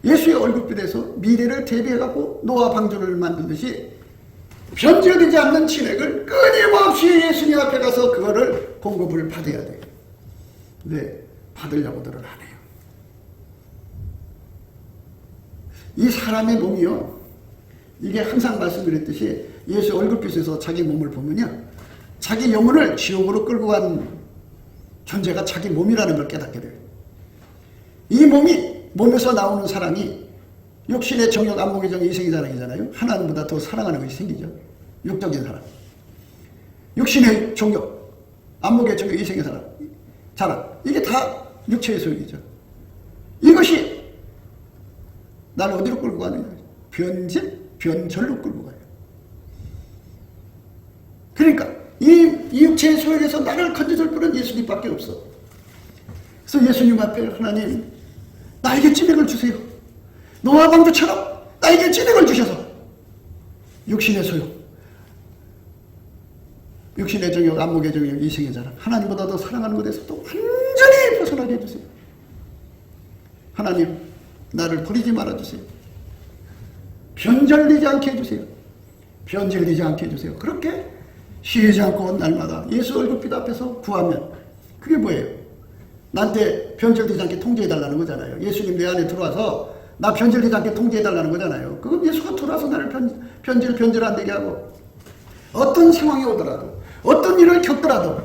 예수의 얼굴빛에서 미래를 대비해갖고 노아 방주를 만들듯이 변질되지 않는 진액을 끊임없이 예수님 앞에 가서 그거를 공급을 받아야 돼요. 근데 받으려고들은 안 해요. 이 사람의 몸이요, 이게 항상 말씀드렸듯이 예수 얼굴빛에서 자기 몸을 보면요, 자기 영혼을 지옥으로 끌고 간 존재가 자기 몸이라는 걸 깨닫게 돼요. 이 몸에서 나오는 사랑이 육신의 정욕, 안목의 정욕, 이생의 사랑이잖아요. 하나님보다 더 사랑하는 것이 생기죠. 육적인 사랑. 육신의 정욕, 안목의 정욕, 이생의 사랑. 이게 다 육체의 소욕이죠. 이것이 나를 어디로 끌고 가느냐? 변절로 끌고 가요. 그러니까 이 육체의 소욕에서 나를 건져줄 분은 예수님밖에 없어. 그래서 예수님 앞에 하나님, 나에게 찌꺼기를 주세요. 노아 방주처럼 나에게 찌꺼기를 주셔서 육신의 소욕, 육신의 정욕, 안목의 정욕, 이생의 자랑, 하나님보다 더 사랑하는 것에서도 완전히 벗어나게 해주세요. 하나님, 나를 버리지 말아주세요. 변절되지 않게 해주세요. 변질되지 않게 해주세요. 그렇게 쉬지 않고 날마다 예수 얼굴빛 앞에서 구하면 그게 뭐예요? 나한테 변질되지 않게 통제해달라는 거잖아요. 예수님 내 안에 들어와서 나 변질되지 않게 통제해달라는 거잖아요. 그건 예수가 들어와서 나를 변질 안 되게 하고, 어떤 상황이 오더라도, 어떤 일을 겪더라도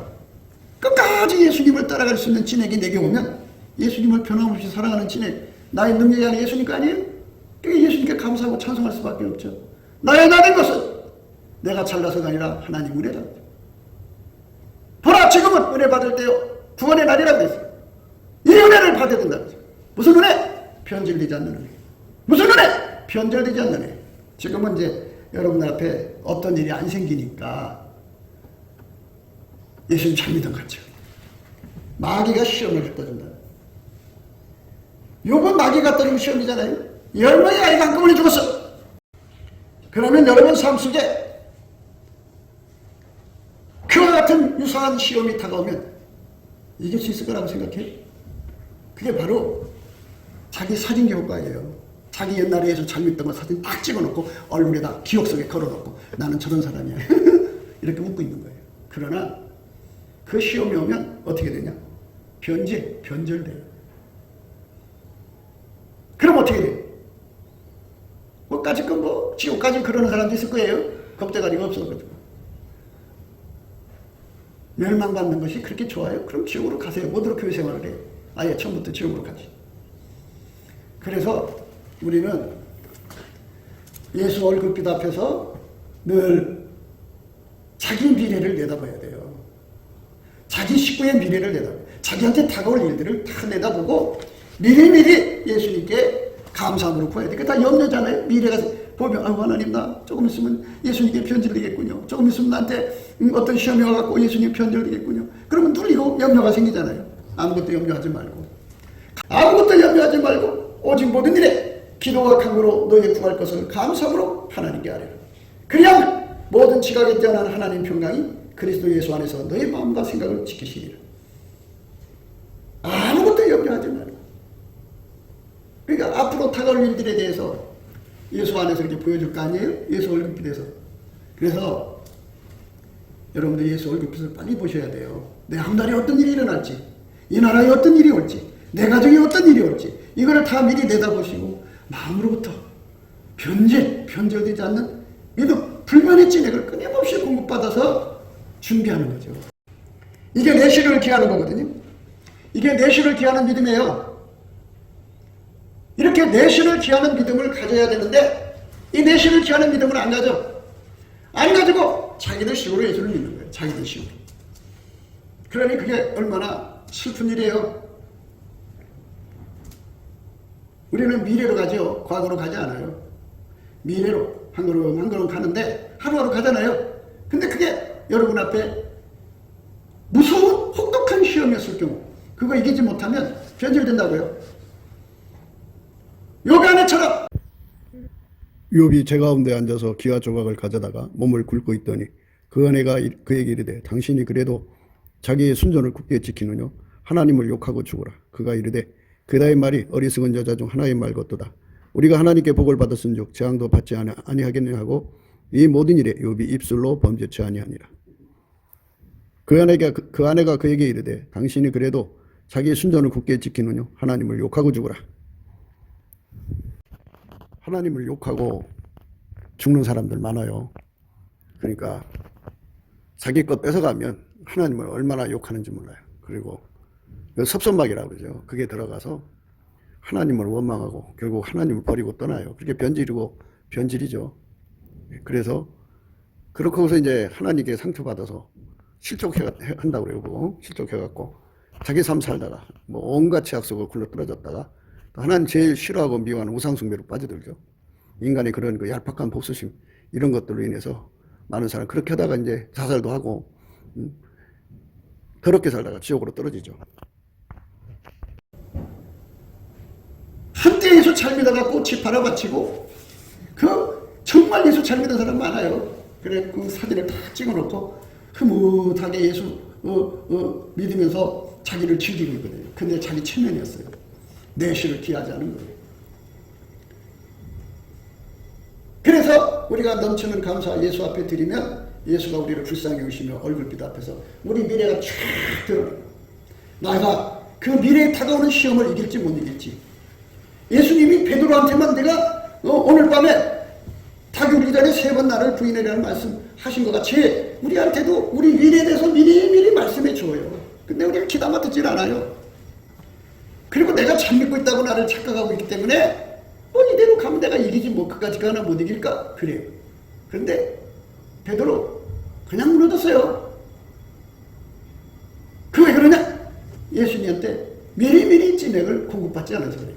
끝까지 예수님을 따라갈 수 있는 진액이 내게 오면 예수님을 변함없이 사랑하는 진액, 나의 능력이 아닌 예수님 거 아니에요? 그게 예수님께 감사하고 찬송할 수밖에 없죠. 나의 나된 것은 내가 잘나서가 아니라 하나님 은혜다. 보라, 지금은 은혜 받을 때요, 구원의 날이라고 했어요. 이 은혜를 받아야 된다. 무슨 은혜? 변질되지 않는 은혜. 무슨 은혜? 변질되지 않는 은혜. 지금은 이제 여러분 앞에 어떤 일이 안 생기니까 예수님 잘 믿은 거죠. 마귀가 시험을 갖다 준다. 요번 마귀가 갖다 준 시험이잖아요. 10명의 아이가 한꺼번에 죽었어. 그러면 여러분 삶 속에 그와 같은 유사한 시험이 다가오면 이길 수 있을 거라고 생각해요? 그게 바로 자기 사진기 효과예요. 자기 옛날에 예수 잘 믿던 거 사진 딱 찍어놓고 얼굴에다 기억 속에 걸어놓고 나는 저런 사람이야. 이렇게 웃고 있는 거예요. 그러나 그 시험이 오면 어떻게 되냐? 변절돼요. 그럼 어떻게 돼요? 뭐까짓 건 지옥까지 그러는 사람도 있을 거예요. 겁대가리가 없어가지고. 멸망받는 것이 그렇게 좋아요? 그럼 지옥으로 가세요. 뭐대로 교회 생활을 해요? 아예 처음부터 지옥으로 가지. 그래서 우리는 예수 얼굴빛 앞에서 늘 자기 미래를 내다봐야 돼요. 자기 식구의 미래를 내다봐요. 자기한테 다가올 일들을 다 내다보고 미리미리 예수님께 감사함으로 구해야 돼. 그게 다 염려잖아요. 미래가 보면 하나님 나 조금 있으면 예수님께 편지드리겠군요. 조금 있으면 나한테 어떤 시험이 와갖고 예수님 편지드리겠군요. 그러면 눌리고 염려가 생기잖아요. 아무것도 염려하지 말고 오직 모든 일에 기도와 간구로 너희의 구할 것을 감사함으로 하나님께 아뢰라. 그리하면 모든 지각에 뛰어난 하나님 평강이 그리스도 예수 안에서 너희 마음과 생각을 지키시리라. 아무것도 염려하지 말고. 그러니까 앞으로 다가올 일들에 대해서 예수 안에서 이렇게 보여줄 거 아니에요? 예수 얼굴빛에서. 그래서 여러분들 예수 얼굴빛을 빨리 보셔야 돼요. 내 앞날에 어떤 일이 일어날지, 이 나라에 어떤 일이 올지, 내 가정에 어떤 일이 올지, 이거를 다 미리 내다보시고 마음으로부터 변질되지 않는 믿음, 불변의 진액을 끊임없이 공급받아서 준비하는 거죠. 이게 내실을 기하는 거거든요. 이게 내실을 기하는 믿음이에요. 이렇게 내실을 기하는 믿음을 가져야 되는데 이 내실을 기하는 믿음을 안 가지고 자기들 식으로 예수를 믿는 거예요. 자기들 식으로. 그러니 그게 얼마나 슬픈 일이에요. 우리는 미래로 가죠. 과거로 가지 않아요. 미래로 한 걸음 가는데 하루하루 가잖아요. 근데 그게 여러분 앞에 무서운 혹독한 시험이었을 경우 그거 이기지 못하면 변질된다고요. 욥의 아내처럼 욥이 제 가운데 앉아서 기와 조각을 가져다가 몸을 굵고 있더니 그 아내가 그에게 이르되 당신이 그래도 자기의 순전을 굳게 지키느냐 하나님을 욕하고 죽으라. 그가 이르되 그다의 말이 어리석은 여자 중 하나의 말 같도다. 우리가 하나님께 복을 받았은즉 재앙도 받지 아니하겠느냐 하고 이 모든 일에 욥이 입술로 범죄치 아니하니라. 그 아내가 그에게 이르되 당신이 그래도 자기의 순전을 굳게 지키느냐 하나님을 욕하고 죽으라. 하나님을 욕하고 죽는 사람들 많아요. 그러니까 자기 것 뺏어가면 하나님을 얼마나 욕하는지 몰라요. 그리고 섭선박이라고 그러죠. 그게 들어가서 하나님을 원망하고 결국 하나님을 버리고 떠나요. 그렇게 변질이죠. 그래서 그렇게 해서 이제 하나님께 상처받아서 실족한다고 그래요. 실족해갖고 자기 삶 살다가 뭐 온갖 죄악 속으로 굴러 떨어졌다가 하나님 제일 싫어하고 미워하는 우상숭배로 빠져들죠. 인간의 그런 그 얄팍한 복수심 이런 것들로 인해서 많은 사람 그렇게 하다가 이제 자살도 하고 더럽게 살다가 지옥으로 떨어지죠. 한때 예수 잘 믿어가 꽃이 바라바치고 정말 예수 잘 믿은 사람 많아요. 그래 그 사진을 다 찍어놓고 흐뭇하게 예수 믿으면서 자기를 즐기고 있거든요. 근데 자기 체면이었어요. 내실을 기하지 않은 거예요. 그래서 우리가 넘치는 감사 예수 앞에 드리면 예수가 우리를 불쌍히 여기시며 얼굴빛 앞에서 우리 미래가 쫙 드러나요. 나가 그 미래에 다가오는 시험을 이길지 못 이길지. 예수님이 베드로한테만 내가 오늘 밤에 닭이 울기 전에 3번 나를 부인하라는 말씀하신 것 같이 우리한테도 우리 미래에 대해서 미리 말씀해 줘요. 근데 우리가 귀담아 듣질 않아요. 그리고 내가 잘 믿고 있다고 나를 착각하고 있기 때문에 이대로 가면 내가 이기지 뭐 그까지 가나 못 이길까? 그래요. 그런데 베드로 그냥 무너졌어요. 그 왜 그러냐? 예수님한테 미리미리 진액을 공급받지 않아서 그래요.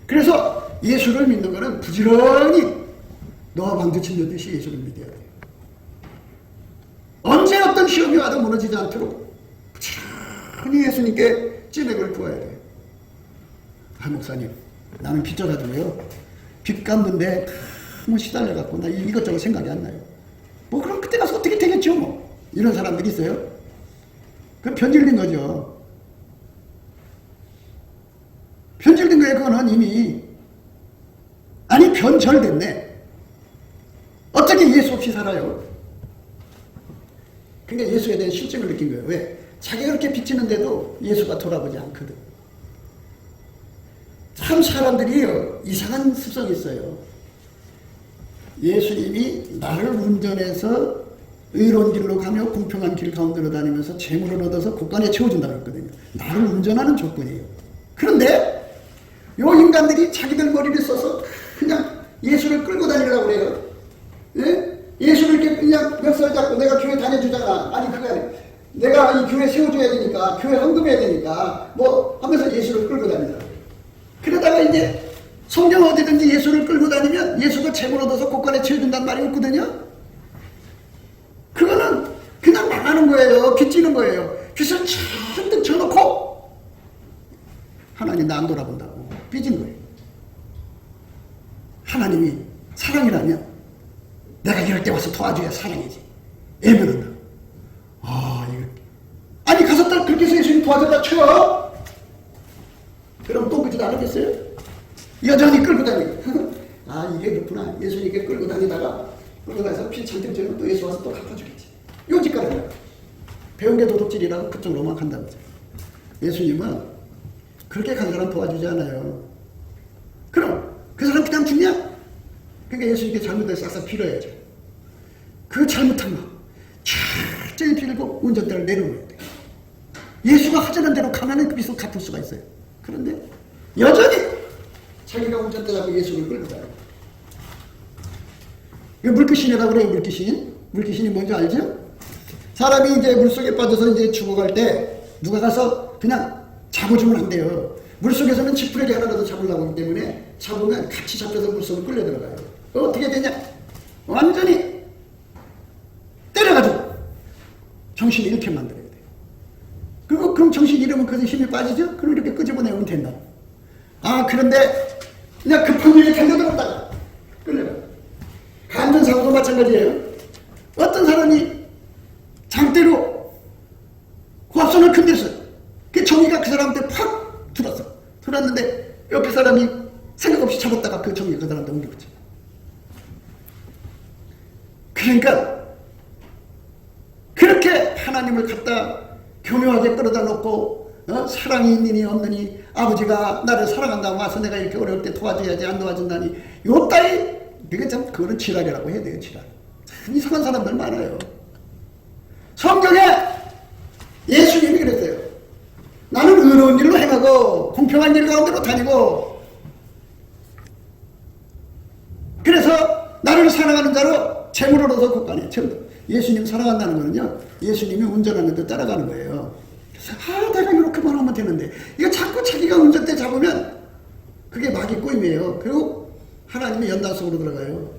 그래서 예수를 믿는 것은 부지런히 너와 방주친 듯이 예수를 믿어야 돼요. 언제 어떤 시험이 와도 무너지지 않도록 부지런히 예수님께 진액을 부어야 돼요. 목사님 나는 빚져가지고요 빚 갚는데 너무 시달려갖고 나 이것저것 생각이 안 나요. 뭐 그럼 그때 가서 어떻게 되겠죠 뭐. 이런 사람들이 있어요. 그건 변질된 거죠. 변질된 거예요. 그거는 이미 변절됐네. 어떻게 예수 없이 살아요? 그러니까 예수에 대한 실증을 느낀 거예요. 왜? 자기가 그렇게 빚지는데도 예수가 돌아보지 않거든. 참 사람들이 이상한 습성이 있어요. 예수님이 나를 운전해서 의로운 길로 가며 공평한 길 가운데로 다니면서 재물을 얻어서 곳간에 채워준다고 했거든요. 나를 운전하는 조건이에요. 그런데 요 인간들이 자기들 머리를 써서 그냥 예수를 끌고 다니려고 그래요. 예? 예수를 이렇게 그냥 벽설 잡고 내가 교회 다녀주잖아. 아니 그게 아니라 내가 이 교회 세워줘야 되니까 교회 헌금해야 되니까 뭐 하면서 예수를 끌고 다니더라고요. 그러다가 이제 성경 어디든지 예수를 끌고 다니면 예수가 재물 얻어서 곳간에 채워준다는 말이 없거든요. 그거는 그냥 망하는 거예요. 빚지는 거예요. 빚을 잔뜩 쳐놓고 하나님 나 안 돌아본다고 삐진 거예요. 하나님이 사랑이라면 내가 이럴 때 와서 도와줘야 사랑이지. 애면한다. 이거. 아니 가서 딱 그렇게 해서 예수님 도와줘라 쳐. 그럼 또 그지도 않았겠어요? 여전히 끌고 다니고. 이게 그렇구나. 예수님께 끌고 다니다가 끌고 가서 피 잔뜩 져면 또 예수 와서 또 갚아주겠지. 요 짓거리야. 배운 게 도둑질이라고 그쪽으로만 간다는 거죠. 예수님은 그렇게 간 사람 도와주지 않아요. 그럼 그 사람 그냥 죽냐? 그러니까 예수님께 잘못해서 싹싹 빌어야죠. 그 잘못한 거 철저히 빌고 운전대를 내려놓아야 돼요. 예수가 하자는 대로 가난한 그 빚을 갚을 수가 있어요. 그런데 여전히 자기가 운전대 잡고 예수를 끌고 가요. 이거 물귀신이라고 그래요. 물귀신. 물귀신이 뭔지 알죠? 사람이 이제 물속에 빠져서 이제 죽어갈 때 누가 가서 그냥 잡아주면 안 돼요. 물속에서는 지푸레기 하나라도 잡으려고 하기 때문에 잡으면 같이 잡혀서 물속으로 끌려 들어가요. 어떻게 되냐? 완전히 때려가지고 정신을 잃게 만들어야 돼요. 그럼 정신 잃으면 그것에 힘이 빠지죠? 그럼 이렇게 끄집어내면 된다. 그런데 그냥 급한 일에 달려들었다가 끌려가요. 간전사고도 마찬가지예요. 어떤 사람이 장대로 고압선을 건넸어요. 그 정의가 그 사람한테 팍 들었어. 들었는데 옆에 사람이 생각 없이 잡았다가 그 정의가 그 사람한테 옮겨갔지. 그러니까 그렇게 하나님을 갖다 교묘하게 끌어다 놓고 사랑이 있느니 없느니 아버지가 나를 사랑한다고 와서 내가 이렇게 어려울 때 도와줘야지 안 도와준다니 요 따위 그거는 지랄이라고 해야 돼요. 지랄. 참 이상한 사람들 많아요. 성경에 예수님이 그랬어요. 나는 의로운 일로 행하고 공평한 일 가운데로 다니고 그래서 나를 사랑하는 자로 재물을 얻어서 곳간에 채운다. 예수님 사랑한다는 거는요. 예수님이 운전하는 데 따라가는 거예요. 그래서 내가 이렇게만 하면 되는데 이거 자꾸 자기가 운전대 잡으면 그게 마귀 꼬임이에요. 그리고 하나님의 연단 속으로 들어가요.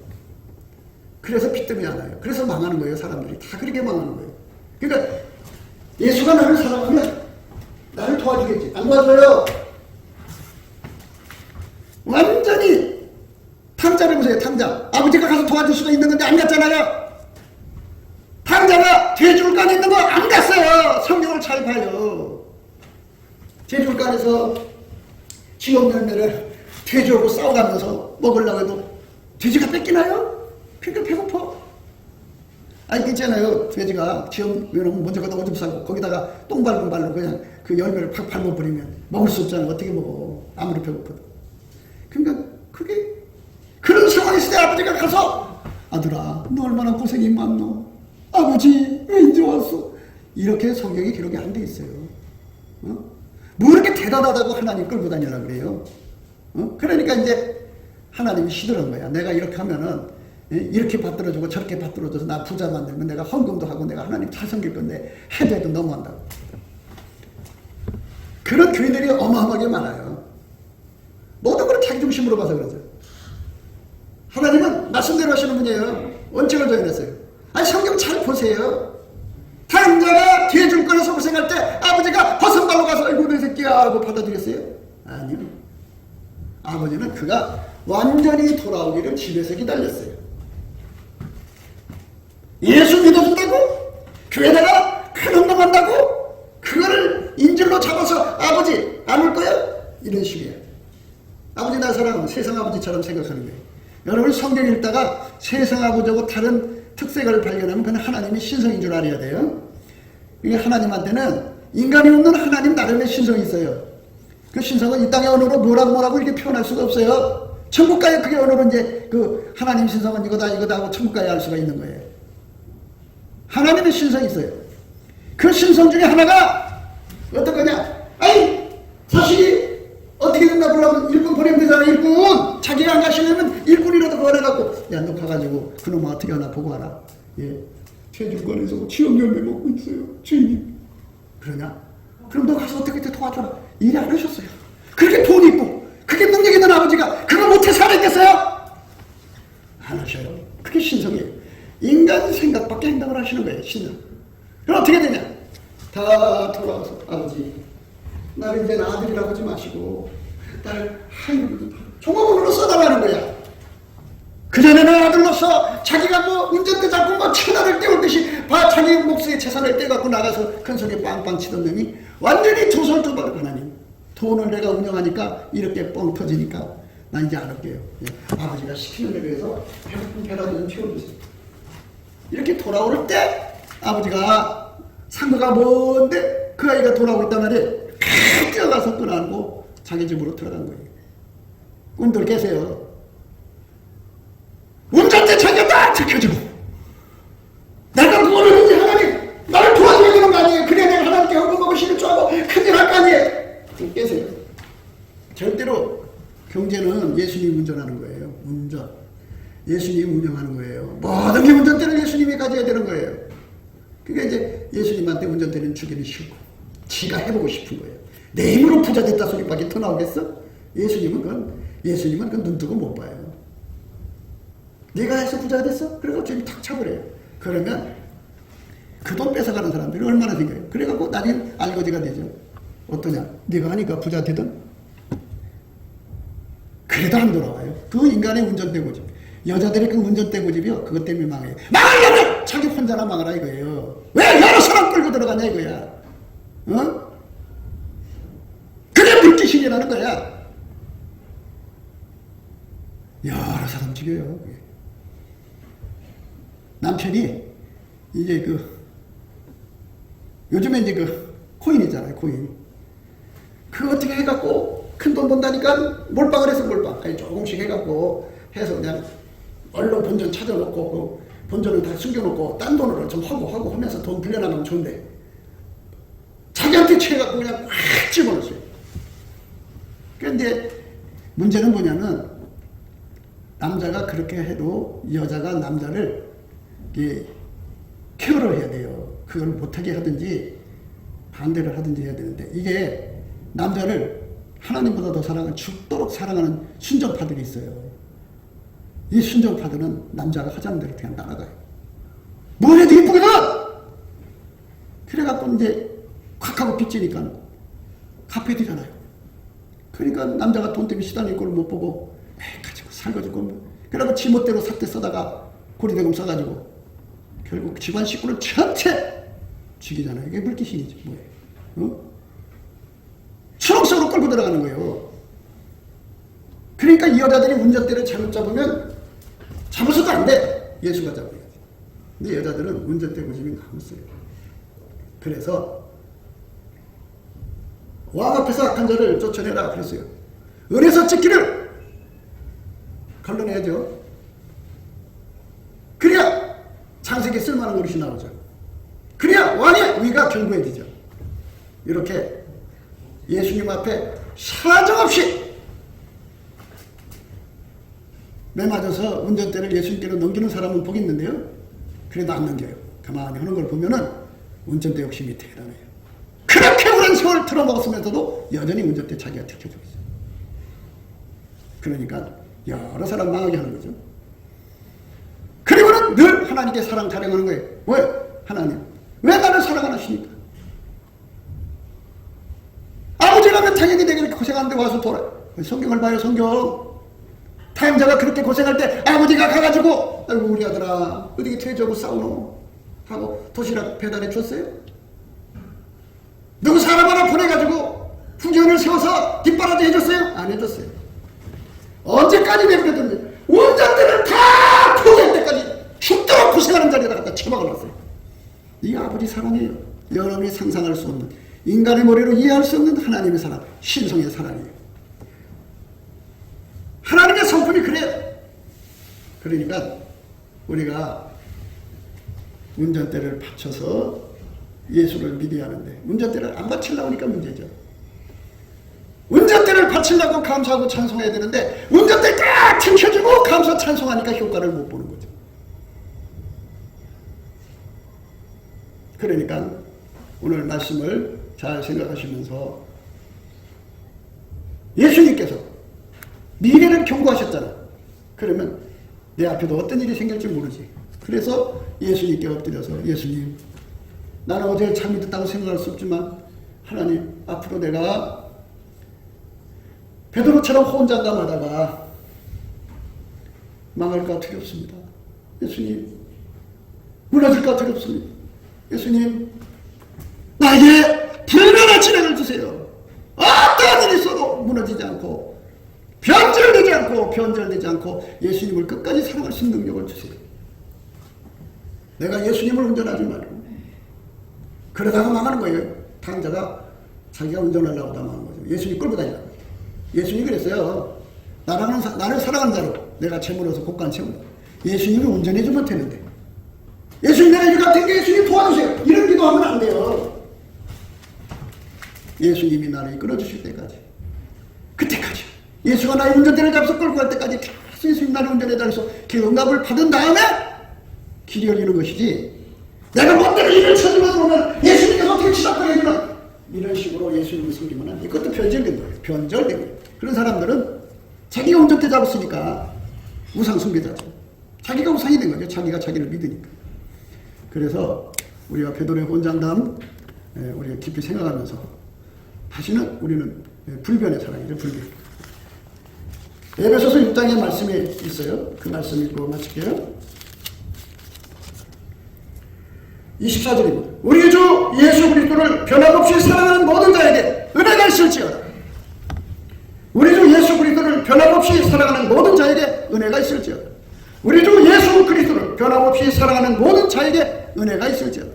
그래서 빚더미 안 와요. 그래서 망하는 거예요. 사람들이 다 그렇게 망하는 거예요. 그러니까 예수가 나를 사랑하면 나를 도와주겠지. 안 도와줘요. 완전히 탕자를 보세요. 탕자. 아버지가 가서 도와줄 수가 있는 건데 안 갔잖아요. 탕자가 돼지울간에 있는 거 안 갔어요. 성경을 잘 봐요. 돼지울간에서 지옥 열매를 돼지하고 싸워가면서 먹으려고 해도 돼지가 뺏기나요? 그러니까 배고파. 있잖아요. 돼지가 지옥 먼저 가다 오줌 싸고 거기다가 똥 밟은 발로 그냥 그 열매를 팍 밟아버리면 먹을 수 없잖아요. 어떻게 먹어. 아무리 배고파도. 그러니까 그게 그런 상황이 있을 때 아버지가 가서 아들아 너 얼마나 고생이 많노. 아버지 왜 이제 왔어. 이렇게 성경에 기록이 안 돼 있어요. 뭐 이렇게 대단하다고 하나님 끌고 다니라 그래요. 그러니까 이제 하나님이 시들한 거야. 내가 이렇게 하면은 이렇게 받들어주고 저렇게 받들어줘서 나 부자 만들면 내가 헌금도 하고 내가 하나님 잘 섬길 건데 해도 해도 너무한다고. 그런 교인들이 어마어마하게 많아요. 모든 걸 자기 중심으로 봐서 그러죠. 하나님은 말씀대로 하시는 분이에요. 원칙을 정해놨어요. 성경 잘 보세요. 탕자가 뒤에 줄 거라서 고생할 때 아버지가 벗은발로 가서 아이고 내 새끼야 하고 받아들였어요? 아니요. 아버지는 그가 완전히 돌아오기를 집에서 기다렸어요. 예수 믿어준다고? 교회다가 큰 운동한다고? 그거를 인질로 잡아서 아버지 안 올 거야? 이런 식이에요. 아버지 나 사랑하면 세상 아버지처럼 생각하는 거예요. 여러분 성경 읽다가 세상 아버지하고 다른 특색을 발견하면 그건 하나님의 신성인 줄 알아야 돼요. 이게 하나님한테는 인간이 없는 하나님 나름의 신성이 있어요. 그 신성은 이 땅의 언어로 뭐라고 이렇게 표현할 수가 없어요. 천국 가야 그게 언어로 이제 그 하나님 신성은 이거다 하고 천국 가야 알 수가 있는 거예요. 하나님의 신성이 있어요. 그 신성 중에 하나가 어떤 거냐? 자식이 어떻게 된다 그러면 일꾼 보내면 되잖아. 일꾼 자기가 안 가시려면 일꾼이라도 보내갖고 야 너 가가지고 그놈 어떻게 하나 보고 와라. 예. 제주관에서 지역 열매 먹고 있어요, 주인님. 그러냐? 그럼 너 가서 어떻게 도와줘라. 일이 안 하셨어요. 그렇게 돈 있고 그게 능력 있는 아버지가 그걸 못해 살아있겠어요? 안 하셔요. 그게 신성이에요. 인간 생각밖에 행동을 하시는 거예요, 신성. 그럼 어떻게 되냐? 다 돌아와서 아버지, 나를 이제 아들이라고 하지 마시고 나를 종업원으로 써달라는 거야. 그전에는 아들로서 자기가 뭐 운전대 잡고 막 천하를 떼올 듯이 자기 몫의 재산을 떼갖고 나가서 큰 소리 빵빵 치던 놈이 완전히 두설두발. 하나님, 돈을 내가 운영하니까 이렇게 뻥 터지니까 난 이제 안 할게요. 아버지가 시키는 대로 해서 배고픈 배라도 좀 채워주세요. 이렇게 돌아올 때 아버지가 상거가 뭔데 그 아이가 돌아오고 있단 말이에요. 뛰어가서 끌어안고 자기 집으로 들어간 거예요. 운들 계세요. 운전대 자기가 딱 지켜주고 내가 그거를 이제 하나님 나를 도와줘야 되는 거 아니에요. 그래야 내가 하나님께 헌금하고 신을 좋아하고 큰일 할 거 아니에요. 깨세요. 절대로 경제는 예수님이 운전하는 거예요. 운전. 예수님이 운영하는 거예요. 모든 게 운전대를 예수님이 가져야 되는 거예요. 그러니까 이제 예수님한테 운전대는 주기는 싫고 지가 해보고 싶은 거예요. 내 힘으로 부자 됐다 소리밖에 더 나오겠어? 예수님은 그건 눈 뜨고 못 봐요. 네가 해서 부자 됐어? 그래서 저기 탁 차버려요. 그러면 그 돈 뺏어가는 사람들이 얼마나 생겨요. 그래갖고 나중에 알거지가 되죠. 어떠냐? 네가 하니까 부자 되든 그래도 안 돌아와요. 그 인간의 운전대 고집. 여자들이 그 운전대 고집이요. 그것 때문에 망해요. 망하려면 자기 혼자나 망하라 이거예요. 왜 여러 사람 끌고 들어가냐 이거야. 어? 그게 물귀신이라는 거야. 여러 사람 죽여요. 남편이 이제 요즘에 이제 코인 있잖아요, 코인. 그거 어떻게 해갖고 큰 돈 번다니까 몰빵을 해서 몰빵. 아니, 조금씩 해갖고 해서 그냥 얼른 본전 찾아놓고 본전을 다 숨겨놓고 딴 돈으로 좀 하고 하면서 돈 빌려나가면 좋은데 자기한테 취해갖고 그냥 확 집어넣었어요. 그런데 문제는 뭐냐면 남자가 그렇게 해도 여자가 남자를 케어를 해야 돼요. 그걸 못하게 하든지 반대를 하든지 해야 되는데 이게 남자를 하나님보다 더 죽도록 사랑하는 순정파들이 있어요. 이 순정파들은 남자가 하자는 대로 그냥 따라가요. 뭘 해도 이쁘거든! 그래갖고 이제 콱 하고 빚지니까 갚아야 되잖아요. 그러니까 남자가 돈 때문에 시달리는 걸 못 보고 가지고 살가지고 그래갖고 지멋대로 사태 써다가 고리대금 써가지고 결국 집안 식구를 전체 죽이잖아요. 이게 물귀신이지 뭐예요. 어? 추렁속으로 끌고 들어가는 거예요. 그러니까 이 여자들이 운전대를 잘못 잡으면 잡아서도 안 돼. 예수가 잡아야지. 근데 여자들은 운전대 고집이 너무 세요. 그래서 왕 앞에서 악한 자를 쫓아내라 그랬어요. 은에서 찍기를 걸러내야죠. 그래야 창세기에 쓸만한 그릇이 나오죠. 그래야 왕의 위가 견고해지죠. 이렇게 예수님 앞에 사정없이 매맞아서 운전대를 예수님께로 넘기는 사람은 복이 있는데요. 그래도 안 넘겨요. 가만히 하는 걸 보면은 운전대 욕심이 대단해요. 그렇게 오랜 세월 틀어먹었으면서도 여전히 운전대 자기가 지켜주고 있어요. 그러니까 여러 사람 망하게 하는 거죠. 그리고는 늘 하나님께 사랑 자랑하는 거예요. 왜? 하나님, 왜 나를 사랑 안 하시니까? 아버지라면 당연히 내가 이렇게 고생하는데 와서 돌아. 성경을 봐요, 성경. 타임자가 그렇게 고생할 때 아버지가 가가지고 아이고 우리 아들아 어떻게 퇴조하고 싸우노? 하고 도시락 배달해 줬어요? 누구 사람 하나 보내가지고 풍경을 세워서 뒷바라지 해줬어요? 안 해줬어요. 언제까지 내버려뒀냐? 운전대를 다 포기할 때까지 죽도록 고생하는 자리에다 갖다 처박아놨어요. 이 아버지 사랑이에요. 여러분이 상상할 수 없는, 인간의 머리로 이해할 수 없는 하나님의 사랑, 신성의 사랑이에요. 하나님의 성품이 그래요. 그러니까 우리가 운전대를 받쳐서 예수를 믿어야 하는데 운전대를 안 받치려고 하니까 문제죠. 운전대를 받치려고 감사하고 찬송해야 되는데 운전대 딱 튕겨주고 감사 찬송하니까 효과를 못 보는 거죠. 그러니까 오늘 말씀을 잘 생각하시면서 예수님께서 미래를 경고하셨잖아. 그러면 내 앞에도 어떤 일이 생길지 모르지. 그래서 예수님께 엎드려서 예수님, 나는 어제 잠이 든다고 생각할 수 없지만 하나님, 앞으로 내가 베드로처럼 혼잣담하다가 망할까 두렵습니다. 예수님, 무너질까 두렵습니다. 예수님, 나에게 불변한 진행을 주세요. 어떤 일이 있어도 무너지지 않고 변절되지 않고 예수님을 끝까지 사랑할 수 있는 능력을 주세요. 내가 예수님을 운전하지 말고 그러다가 망하는 거예요. 다른 자가 자기가 운전하려고 다 망한 거죠. 예수님 끌고 다니라고. 예수님이 그랬어요. 나를 사랑하는 자로 내가 채물어서 곳간 채운다. 예수님이 운전해주면 되는데, 예수님 내가 일 같은 게 예수님 도와주세요, 이런 기도하면 안 돼요. 예수님이 나를 이끌어주실 때까지, 그때까지 예수가 나의 운전대를 잡아서 끌고 갈 때까지 계속 예수님 나를 운전해달라서 그 응답을 받은 다음에 길이 열리는 것이지, 내가 멋대로 일을 쳐주면서 오면 예수님께서 어떻게 치닫거려 해주나, 이런 식으로 예수님을 섬기면 안 돼. 그것도 변절된 거예요. 변절된 거예요. 그런 사람들은 자기가 운전대 잡았으니까 우상 숭배자죠. 자기가 우상이 된 거죠. 자기가 자기를 믿으니까. 그래서 우리가 베드로의 혼장담 우리가 깊이 생각하면서 다시는 우리는 불변의 사랑이죠. 불변. 에베소서 6장의 말씀이 있어요. 그 말씀 읽고 마칠게요. 24절입니다. 우리 주 예수 그리스도를 변함없이 사랑하는 모든 자에게 은혜가 있을지어다. 우리 주 예수 그리스도를 변함없이 사랑하는 모든 자에게 은혜가 있을지어다. 우리 주 예수 그리스도를 변함없이 사랑하는 모든 자에게 은혜가 있을지어다.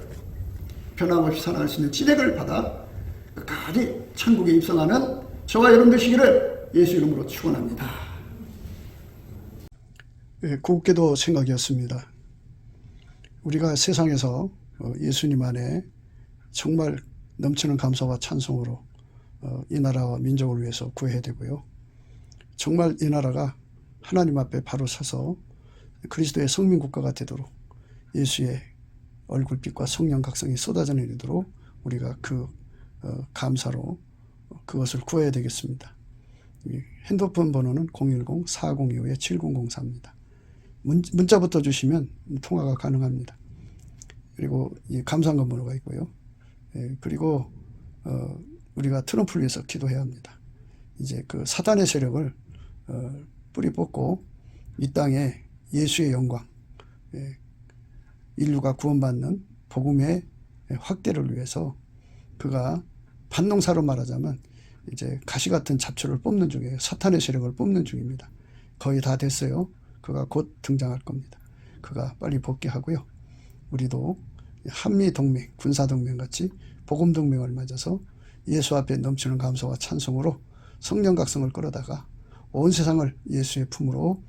변함없이 사랑할 수 있는 지력을 받아 끝까지 천국에 입성하는 저와 여러분 되시기를 예수 이름으로 축원합니다. 곱게도 생각이었습니다. 우리가 세상에서 예수님 안에 정말 넘치는 감사와 찬송으로 이 나라와 민족을 위해서 구해야 되고요. 정말 이 나라가 하나님 앞에 바로 서서 그리스도의 성민국가가 되도록 예수의 얼굴빛과 성령 각성이 쏟아져 내리도록 우리가 그 감사로 그것을 구해야 되겠습니다. 핸드폰 번호는 010-4025-7004입니다. 문자부터 주시면 통화가 가능합니다. 그리고 이 감사한금 번호가 있고요. 그리고 우리가 트럼프를 위해서 기도해야 합니다. 이제 그 사단의 세력을 뿌리 뽑고 이 땅에 예수의 영광, 인류가 구원받는 복음의 확대를 위해서 그가 반농사로 말하자면 이제 가시 같은 잡초를 뽑는 중이에요. 사탄의 세력을 뽑는 중입니다. 거의 다 됐어요. 그가 곧 등장할 겁니다. 그가 빨리 복귀하고요. 우리도 한미동맹, 군사동맹 같이 복음동맹을 맺어서 예수 앞에 넘치는 감사와 찬송으로 성령 각성을 끌어다가 온 세상을 예수의 품으로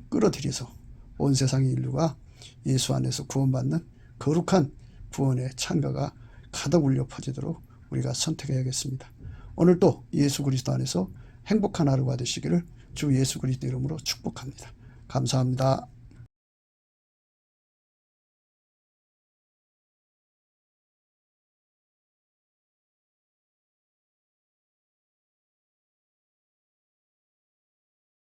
끌어들여서 온 세상의 인류가 예수 안에서 구원받는 거룩한 구원의 찬가가 가득 울려 퍼지도록 우리가 선택해야겠습니다. 오늘도 예수 그리스도 안에서 행복한 하루가 되시기를 주 예수 그리스도 이름으로 축복합니다. 감사합니다.